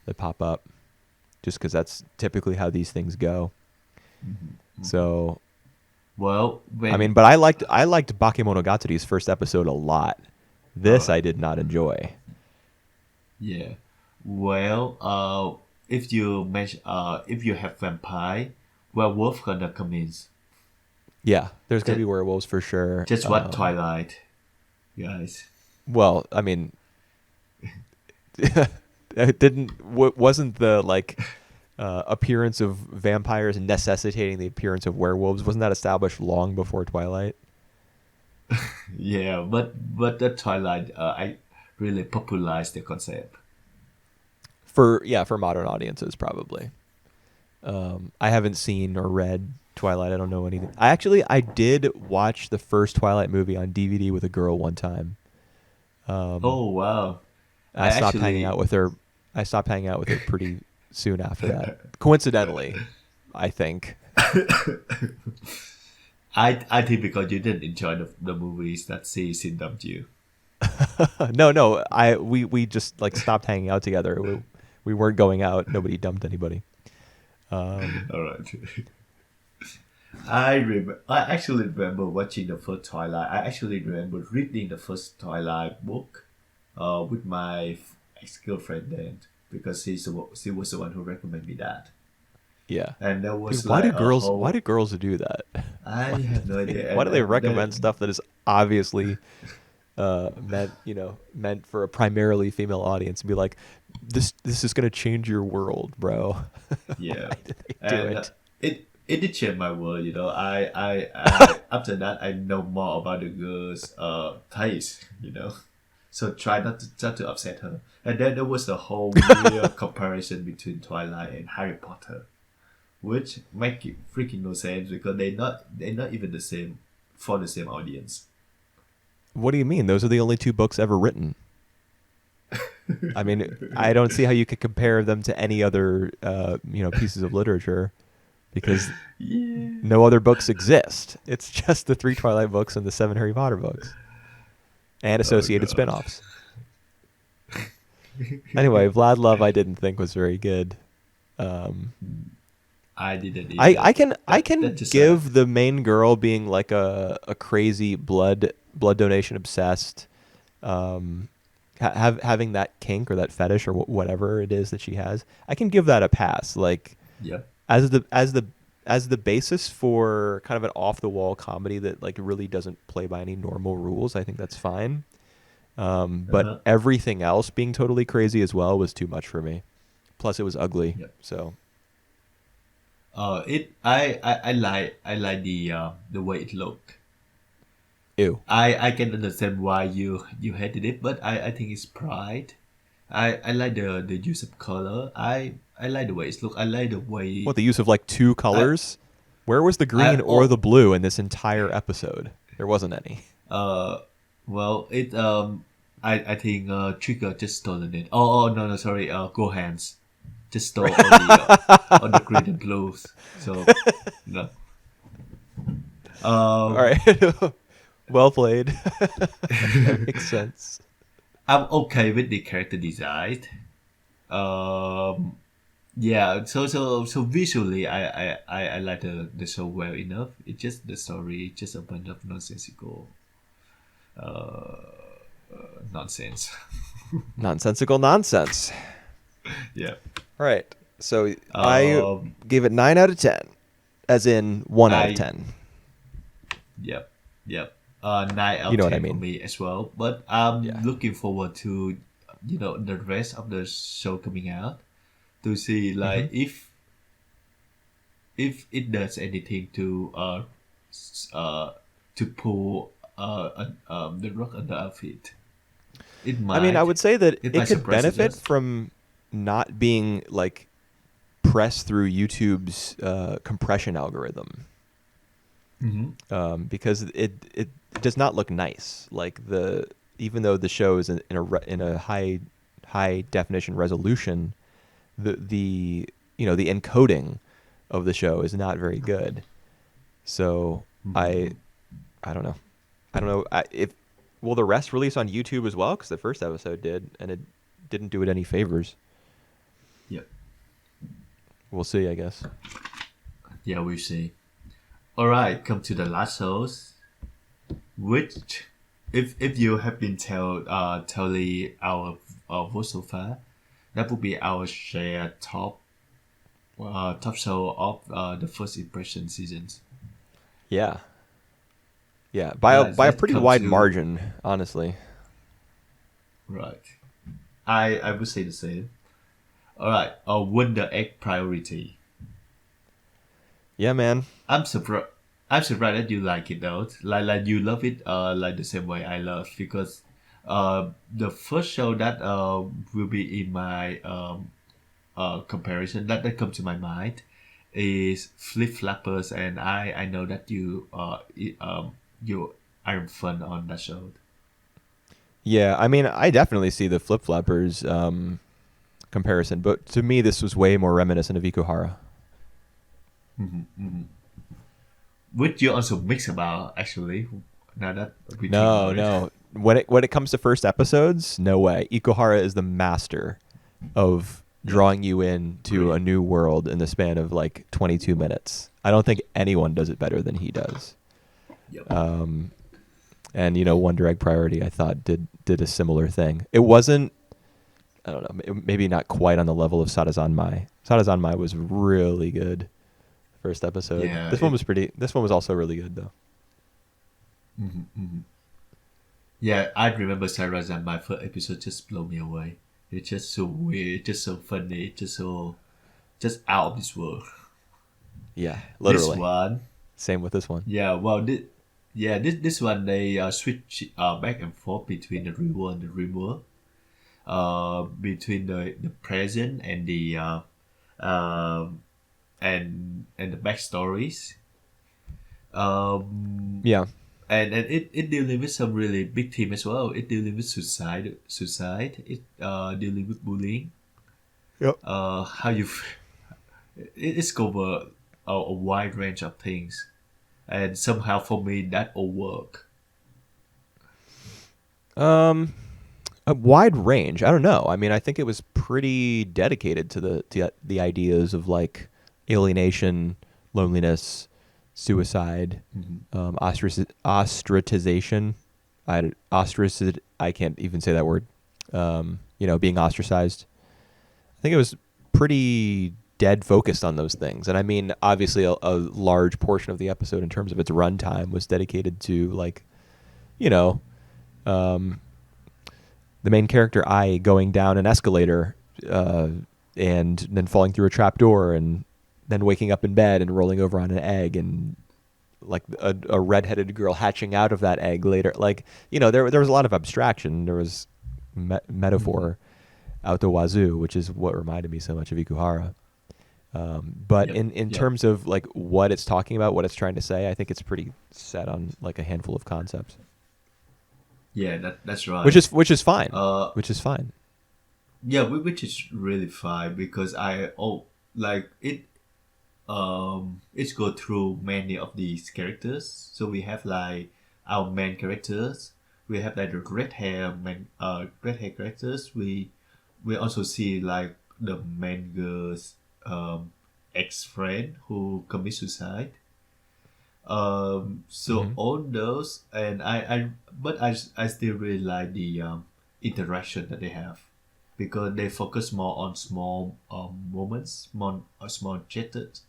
that pop up, just because that's typically how these things go. So, Well, I mean, when but I liked Bakemonogatari's first episode a lot. all This I right, did not enjoy. yeah. Well, if you have vampire, werewolf gonna come in. Yeah, there's going to Just, be werewolves for sure. just what Twilight, guys. Well, I mean, it wasn't the like appearance of vampires necessitating the appearance of werewolves. Wasn't that established long before Twilight? Yeah, but the Twilight, I really popularized the concept. For modern audiences, probably. I haven't seen or read Twilight. I don't know anything. I did watch the first Twilight movie on DVD with a girl one time. Oh wow! I I stopped hanging actually, out with her. I stopped hanging out with her pretty soon after that. Coincidentally, I think. I think because you didn't enjoy the movies that she dumped you. No. We just like stopped hanging out together. We weren't going out. Nobody dumped anybody. All right. I actually remember watching the first Twilight. I actually remember reading the first Twilight book, with my ex girlfriend then, because she was the one who recommended me that, Yeah. and there Dude, was why do like a girls whole. do that? I have no idea. Why do they And recommend then stuff that is obviously meant for a primarily female audience and be like, this is gonna change your world, bro. yeah, Why did they do and it? it did change my world. You know, I after that I know more about the girl's taste. You know, so try not to upset her. And then there was the whole weird comparison between Twilight and Harry Potter, which make it freaking no sense because they're not even the same for the same audience. What do you mean? Those are the only two books ever written. I mean, I don't see how you could compare them to any other pieces of literature, because Yeah. no other books exist. It's just the 3 Twilight books and the 7 Harry Potter books and Oh associated god. spin-offs. Anyway, Vlad Love I didn't think was very good. Um, I didn't I either. I can I That can just give the main girl being like a crazy blood donation obsessed, having that kink or that fetish or whatever it is that she has. I can give that a pass. Like yeah. as the basis for kind of an off the wall comedy that like really doesn't play by any normal rules. I think that's fine. But Uh-huh. everything else being totally crazy as well was too much for me. Plus, it was ugly. Yep. So It I like the way it looked. ew. I can understand why you hated it, but I think it's pride. I like the use of color. I like the way it look. I like the way What, the use of like 2 I colors? Where was the green I or the oh blue in this entire episode? There wasn't any. uh well it I think Trigger just stolen it. Oh no sorry, Go Hands just stole all the green and blues. So no. All Um right. Well played. That makes sense. I'm okay with the character design. Um yeah, so visually I like the show well enough. It's just the story, just a bunch of nonsensical nonsense. Nonsensical nonsense. Yeah. All right. So I Um gave it 9 out of 10, as in 1 out of I 10. Yep, yep. 9 out You of know what I 10 for mean? me as well. But I'm Yeah. looking forward to, the rest of the show coming out to see Hmm. like if it does anything to to pull the rock under our feet. It I mean, I might would say that it it might could surprise benefit us. from not being like pressed through YouTube's compression algorithm, Mm-hmm. because it does not look nice. Like even though the show is in a high definition resolution, the encoding of the show is not very good. So I Mm-hmm. I don't know. I don't know if will the rest release on YouTube as well, because the first episode did, and it didn't do it any favors. Yep. We'll see, I guess. Yeah, we see. All right, come to the last shows. Which, if you have been telling our vote so far, that would be our share top show of the first impression seasons. Yeah, yeah, All by right, a let's pretty come wide to margin, honestly. right. I would say the same. All right. Wonder Egg Priority. Yeah, man. I'm surprised. I'm surprised that you like it though. Like you love it. Like the same way I love because, the first show that will be in my comparison that comes to my mind is Flip Flappers, and I know that you are fun on that show. Yeah, I mean, I definitely see the Flip Flappers comparison, but to me, this was way more reminiscent of Ikuhara. Which you also mix about actually. Now that we think No, about it. no. When it comes to first episodes, no way. Ikuhara is the master of drawing you in to a new world in the span of like 22 minutes. I don't think anyone does it better than he does. Yep. And Wonder Egg Priority, I thought did a similar thing. It wasn't, I don't know, maybe not quite on the level of Sarazanmai. Sarazanmai was really good first episode. Yeah, This one was pretty. This one was also really good though. Yeah, I remember Sarah's and my first episode just blew me away. It's just so weird, just so funny, just out of this world. Yeah, This literally. one, Same with this one. yeah, well, this one they switch back and forth between the real world and the dream world, between the present and the and the backstories. Yeah. And it dealing with some really big theme as well. It dealing with suicide. It dealing with bullying. Yep. How you it's cover a wide range of things, and somehow for me that all work. A wide range. I don't know. I mean, I think it was pretty dedicated to the ideas of like alienation, loneliness, suicide, ostracization. I can't even say that word. Being ostracized. I think it was pretty dead focused on those things. And I mean, obviously, a large portion of the episode in terms of its runtime was dedicated to like, you know, the main character I going down an escalator and then falling through a trap door and then waking up in bed and rolling over on an egg and like a redheaded girl hatching out of that egg later. Like, there was a lot of abstraction. There was metaphor out the wazoo, which is what reminded me so much of Ikuhara. But in terms of like what it's talking about, what it's trying to say, I think it's pretty set on like a handful of concepts. Yeah, that's right. Which is fine. Which is fine. Yeah, which is really fine because like it. It's go through many of these characters. So we have like our main characters. We have like the red hair characters. We also see like the main girl's ex friend who commits suicide. So all those, and I still really like the interaction that they have because they focus more on small moments, more small gestures,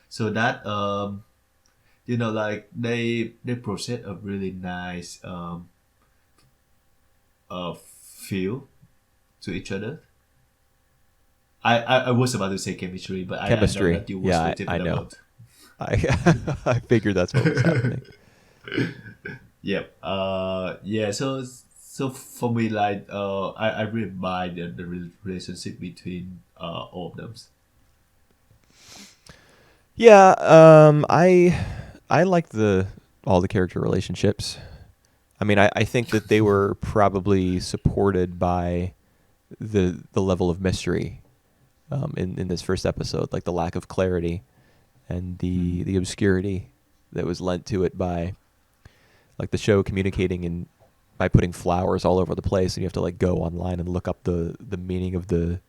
so that like they present a really nice feel to each other. I was about to say chemistry, but Chemistry. I know that you was Yeah, talking I know. about. I figured that's what was happening. Yep. Yeah. So for me, like, I really buy the relationship between all of them. Yeah. I like all the character relationships. I mean, I think that they were probably supported by the level of mystery in this first episode, like the lack of clarity and the obscurity that was lent to it by like the show communicating by putting flowers all over the place, and you have to like go online and look up the meaning of the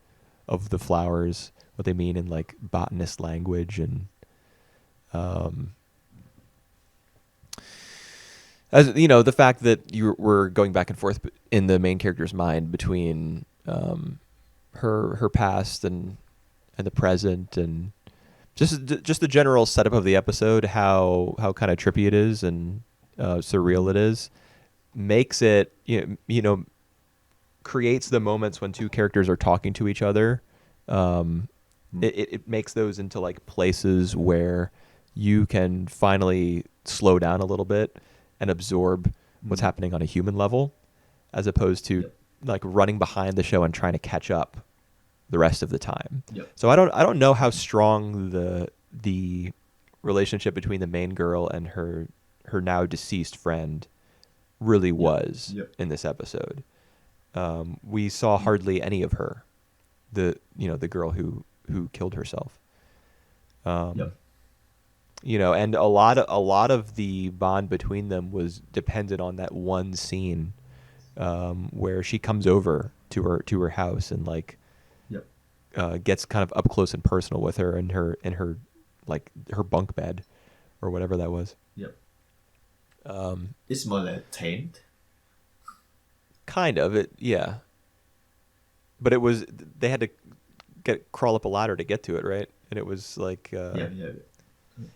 flowers, what they mean in like botanist language, and as the fact that you were going back and forth in the main character's mind between her past and the present, and just the general setup of the episode, how kind of trippy it is and surreal it is, makes it creates the moments when two characters are talking to each other. It makes those into like places where you can finally slow down a little bit and absorb what's happening on a human level, as opposed to like running behind the show and trying to catch up the rest of the time. So I don't know how strong the relationship between the main girl and her now deceased friend really was in this episode. We saw hardly any of her, the girl who killed herself. You know, and a lot of the bond between them was dependent on that one scene where she comes over to her house and like gets kind of up close and personal with her in her like her bunk bed or whatever that was. It's more like a tent. Kind of it, yeah. But it was they had to crawl up a ladder to get to it, right? And it was like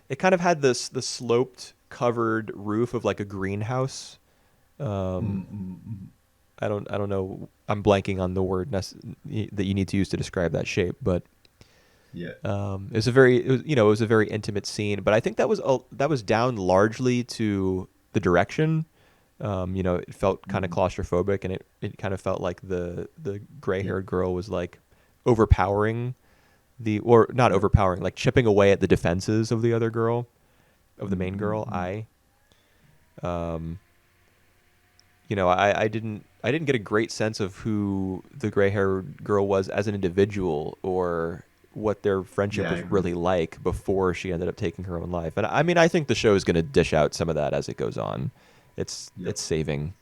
it kind of had the sloped covered roof of like a greenhouse. I don't know. I'm blanking on the word that you need to use to describe that shape, but it was a very intimate scene. But I think that was down largely to the direction. It felt kind of claustrophobic, and it kind of felt like the gray-haired girl was like overpowering not overpowering, like chipping away at the defenses of the other girl, of the main girl. I didn't get a great sense of who the gray-haired girl was as an individual or what their friendship was really like before she ended up taking her own life. And I mean, I think the show is going to dish out some of that as it goes on. It's saving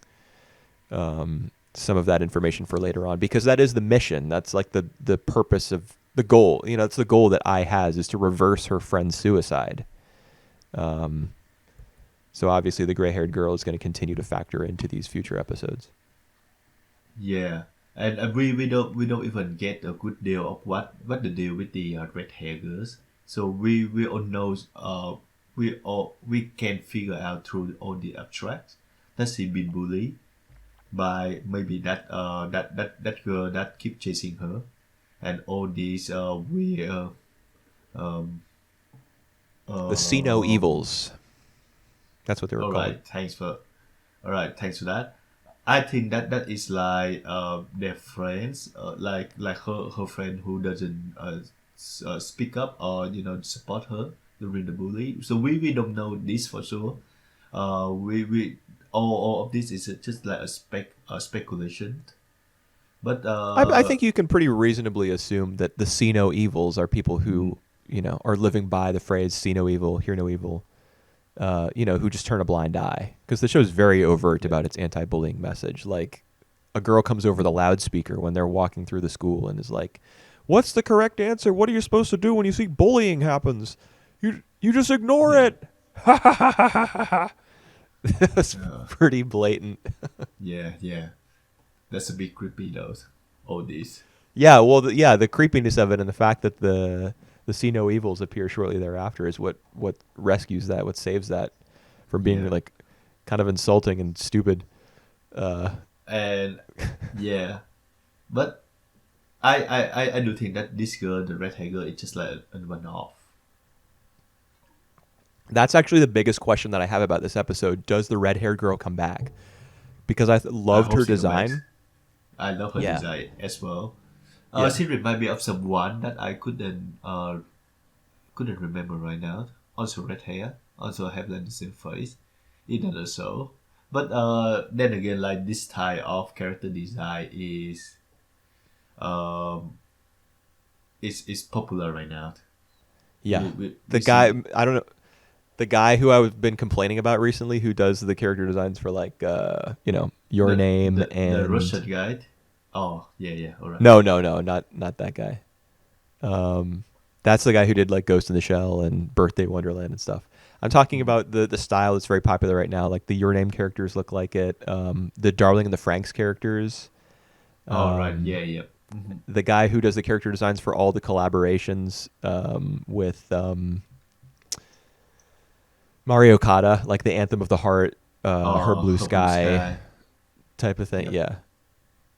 some of that information for later on, because that is the mission. That's like the purpose of the goal. You know, it's the goal that Ai has, is to reverse her friend's suicide. So obviously the gray-haired girl is going to continue to factor into these future episodes. Yeah, and we don't even get a good deal of what the deal with the red hair girls. So we all know we can figure out through all the abstracts that she been bullied by maybe that girl that keep chasing her, and all these the See No Evils. That's what they were called. All right, thanks for that. I think that is like their friends, like her friend who doesn't speak up or support her during the bully. So we don't know this for sure. We all of this is just like a speculation. But I think you can pretty reasonably assume that the See No Evils are people who are living by the phrase "See no evil, hear no evil." Who just turn a blind eye, because the show's very overt about its anti-bullying message. Like, a girl comes over the loudspeaker when they're walking through the school and is like, "What's the correct answer? What are you supposed to do when you see bullying happens? You just ignore it." Ha ha ha ha ha ha. That's pretty blatant. yeah, that's a bit creepy though. All this. Yeah, well, the creepiness of it and the fact that the See No Evils appear shortly thereafter is what rescues that, what saves that from being like kind of insulting and stupid. And yeah, but I do think that this girl, the red hair girl, is just like a one-off. That's actually the biggest question that I have about this episode. Does the red-haired girl come back? Because I loved her design. I love her design as well. She reminds me of someone that I couldn't remember right now. Also red hair. Also have like the same face in another show. But then again, like this type of character design is popular right now. Yeah, the guy I don't know. The guy who I've been complaining about recently, who does the character designs for like Your Name and the Russian guy. Oh yeah, all right. No, not that guy. That's the guy who did like Ghost in the Shell and Birthday Wonderland and stuff. I'm talking about the style that's very popular right now. Like the Your Name characters look like it. The Darling and the Franks characters. Right. Yeah. Mm-hmm. The guy who does the character designs for all the collaborations with Mario Okada, like the Anthem of the Heart, Her Blue Sky type of thing. Yep. Yeah.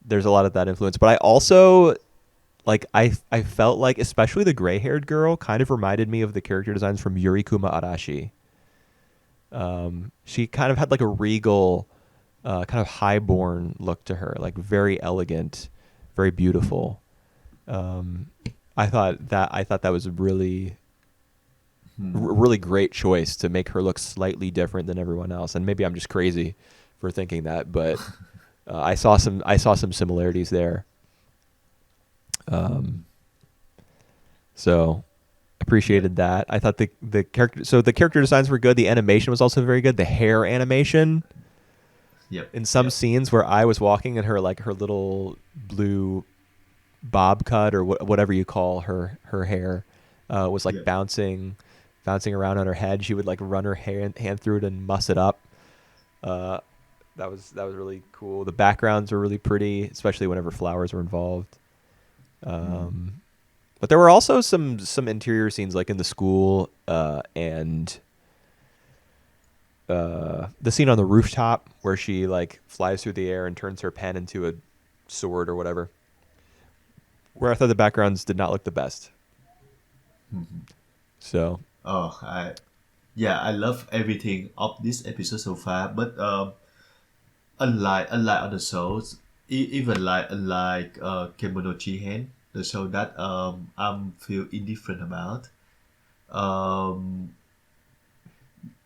there's a lot of that influence. But I also like I felt like especially the gray-haired girl kind of reminded me of the character designs from Yurikuma Arashi. She kind of had like a regal, kind of highborn look to her, like very elegant, very beautiful. Um, I thought that was a really great choice to make her look slightly different than everyone else. And maybe I'm just crazy for thinking that, but I saw some similarities there. So Yeah. appreciated that. I thought the character designs were good. The animation was also very good. The hair animation Yep. in some Yep. scenes where I was walking and her little blue bob cut or whatever you call her hair was like Yep. bouncing around on her head. She would like run her hand through it and muss it up. Uh, that was really cool. The backgrounds were really pretty, especially whenever flowers were involved. Um, but there were also some interior scenes like in the school and the scene on the rooftop where she like flies through the air and turns her pen into a sword or whatever. Where I thought the backgrounds did not look the best. So Oh, I love everything of this episode so far. But unlike other shows, even like Kemono Jihen, the show that I'm feel indifferent about. Um,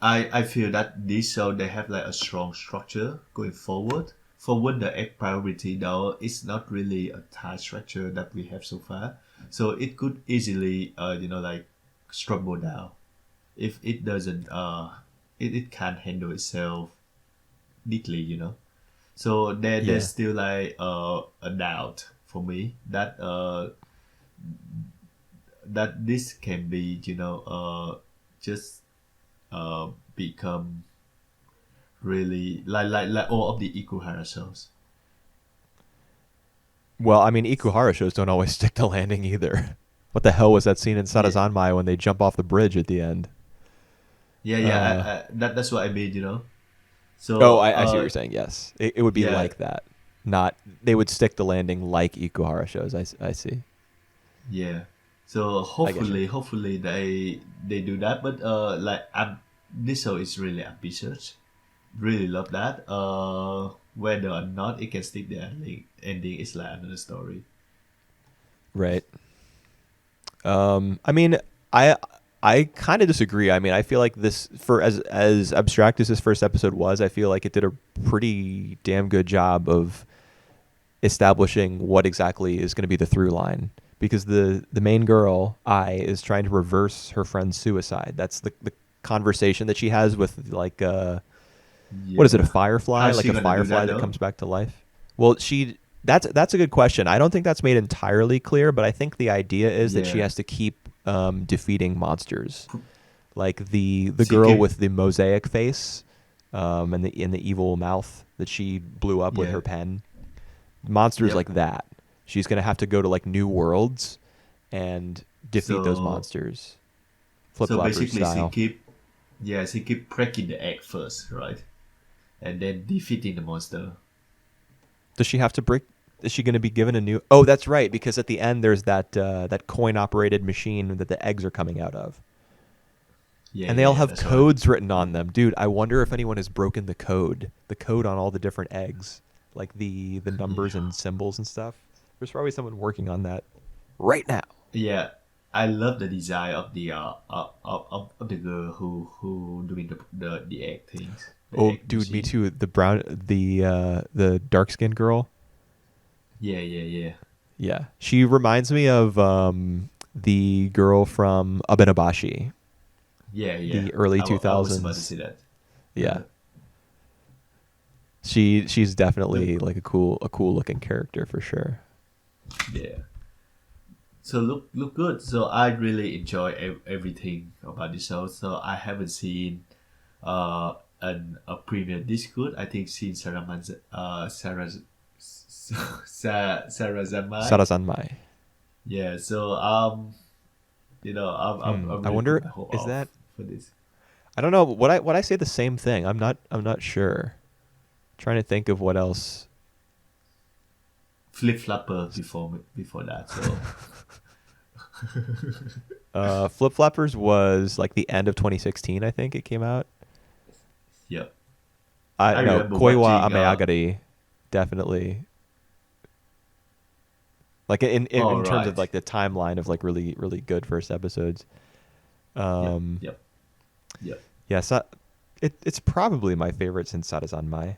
I feel that this show they have like a strong structure going forward. For when the egg priority though, it's not really a tight structure that we have so far. So it could easily like struggle down if it doesn't it can't handle itself neatly. So there's yeah. still like a doubt for me that this can be just become really like all of the Ikuhara shows. Well, I mean, Ikuhara shows don't always stick to landing either. What the hell was that scene in Yeah, Sarazanmai when they jump off the bridge at the end? yeah. Uh, That's what I mean. So oh, I see what you're saying. Yes, it would be yeah, like that. Not they would stick the landing like Ikuhara shows. I see. yeah. So I get you. hopefully they do that. But like this show is really ambitious. Really love that. Whether or not it can stick the ending is like another story. Right. I mean, I I kind of disagree. I mean, I feel like this for as abstract as this first episode was, I feel like it did a pretty damn good job of establishing what exactly is going to be the through line because the main girl I is trying to reverse her friend's suicide. That's the conversation that she has with like what is it, a Yeah. firefly, How's like she a gonna do firefly that that though? comes back to life. Well, she that's a good question. I don't think that's made entirely clear, but I think the idea is that she Yeah. has to keep defeating monsters, like the She girl keep with the mosaic face and the evil mouth that she blew up with yeah. her pen. Monsters Yep. like that. She's gonna have to go to like new worlds and defeat those So monsters, flip so floppers basically style. she keep breaking the egg first, right? And then defeating the monster. Does she have to break? Is she going to be given a new? Oh, that's right. Because at the end, there's that coin operated machine that the eggs are coming out of, Yeah, and they yeah, all yeah. have That's right. codes written on them. Dude, I wonder if anyone has broken the code on all the different eggs, like the numbers Yeah. and symbols and stuff. There's probably someone working on that right now. Yeah, I love the design of the of the girl who doing the egg things, the Oh, egg dude, me machine. too. The dark skinned girl. Yeah, yeah, yeah, Yeah, she reminds me of the girl from Abenabashi, yeah, yeah. the early I was about to 2000s. say that. Yeah, she's definitely Look, like a cool looking character for sure. yeah. So look good. So I really enjoy everything about the show. So I haven't seen a premiere this good. I think seen Sarah Zamai. Sarazanmai. Yeah. So I'm I really put wonder my hope is off that for this. I don't know. Would I say the same thing? I'm not sure. Trying to think of what else. Flip Flopper before that. So Flip Flappers was like the end of 2016, I think it came out. yeah, I I no remember Koiwa watching. Ameagari, definitely. Like All in terms of right. like the timeline of like really really good first episodes. Yep. Um, Yep. Yep. yeah, it's probably my favorite since Sarazan Mai.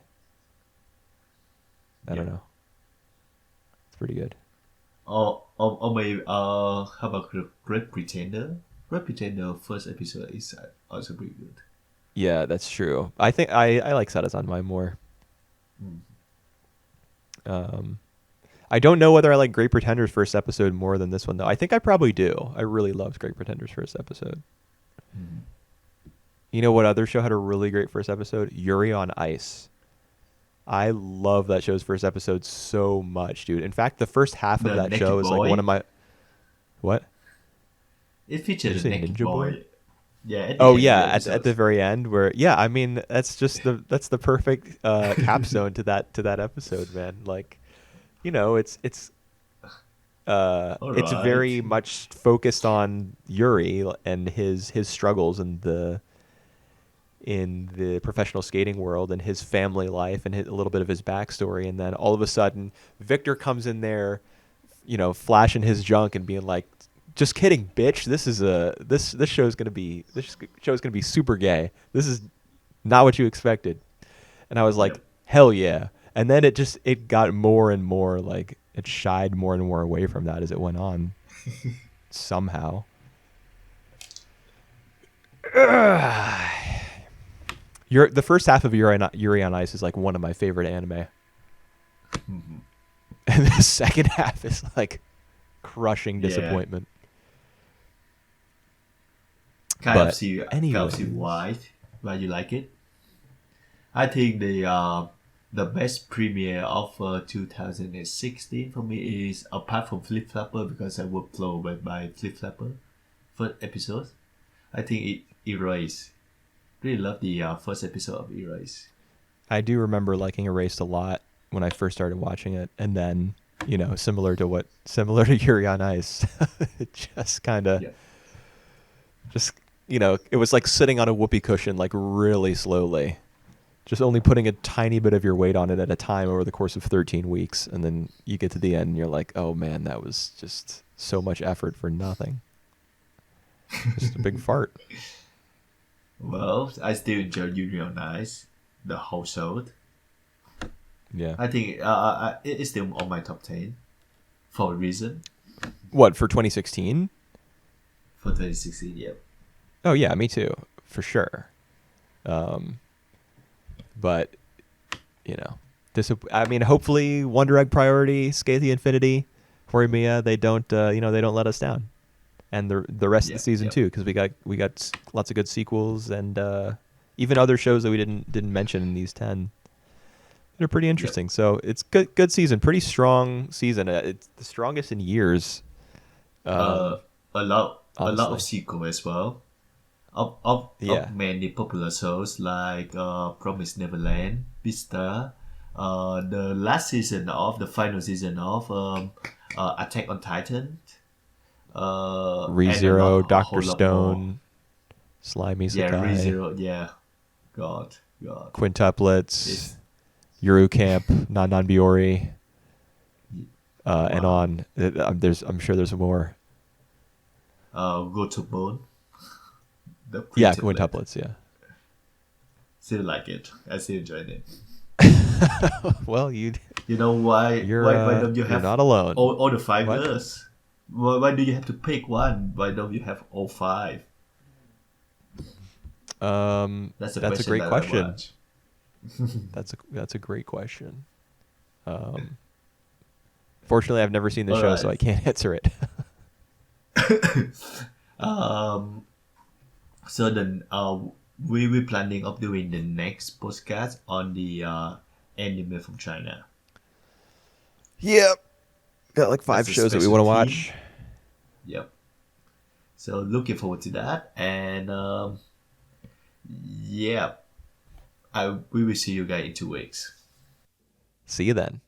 I don't Yep. know. It's pretty good. Or maybe how about Great Pretender? Great Pretender first episode is also pretty good. Yeah, that's true. I think I like Sarazan Mai more. Mm. Um, I don't know whether I like Great Pretenders first episode more than this one though. I think I probably do. I really loved Great Pretenders first episode. Mm. You know what other show had a really great first episode? Yuri on Ice. I love that show's first episode so much, dude. In fact, the first half of The that show Naked is like one of Boy. my what? It Did featured you a say Naked Ninja Boy? Boy. Yeah, at the Oh end of yeah, the at the episode. very end where I mean that's just the perfect capstone to that episode, man. Like, you know, All it's right. very much focused on Yuri and his struggles in the professional skating world and his family life and a little bit of his backstory, and then all of a sudden Victor comes in there, you know, flashing his junk and being like, "Just kidding, bitch. This show's gonna be super gay. This is not what you expected." And I was like, Yep. "Hell yeah!" And then it got more and more like it shied more and more away from that as it went on somehow. The first half of Yuri on Ice is like one of my favorite anime, Mhm. and the second half is like crushing Yeah. disappointment. Kind of But see anyways, why you like it. I think the best premiere of 2016 for me is apart from Flip Flopper because I was blown by Flip Flopper first episode. I think Erase. Really love the first episode of Erase. I do remember liking Erased a lot when I first started watching it, and then you know, similar to Yuri on Ice, it just kind of Yeah. just you know, it was like sitting on a whoopee cushion like really slowly, just only putting a tiny bit of your weight on it at a time over the course of 13 weeks, and then you get to the end and you're like, oh man, that was just so much effort for nothing. Just a big fart. Well, I still enjoy Yuri on Ice, the whole show. Yeah. I think it is still on my top 10 for a reason. What, for 2016? For 2016, yeah. Oh yeah, me too, for sure. But you know, I mean, hopefully, Wonder Egg Priority, SK8 the Infinity, Horimiya, they don't they don't let us down, and the rest of the Yeah, season yeah. too, because we got lots of good sequels and even other shows that we didn't mention in these 10. They're pretty Yeah. interesting. So it's good season, pretty strong season. It's the strongest in years. Uh, a lot of Honestly, sequel as well. yeah. Of many popular shows like Promise Neverland, Beastar, the last season of the final season of Attack on Titan, and ReZero, a Doctor whole lot more. Stone, Slimy Yeah, Sakai, ReZero, yeah, God, Quintuplets, this, Yuru Camp, Nan Biori, and wow. on. I'm sure there's more. Go to Bone, the Yeah, quintuplet. quintuplets. Yeah. Still like it. I still enjoy it. Well, You know why don't you you're have not alone. all the five What? girls? Why do you have to pick one? Why don't you have all five? That's a That's a question great that I question. watch. That's a great question. Um, Fortunately, I've never seen the All show, so right. I can't answer it. Um. So then, we will planning of doing the next podcast on the anime from China. Yep. Got like That's 5 a shows that we want to specialty. watch. Yep. So looking forward to that, and yeah, we will see you guys in 2 weeks. See you then.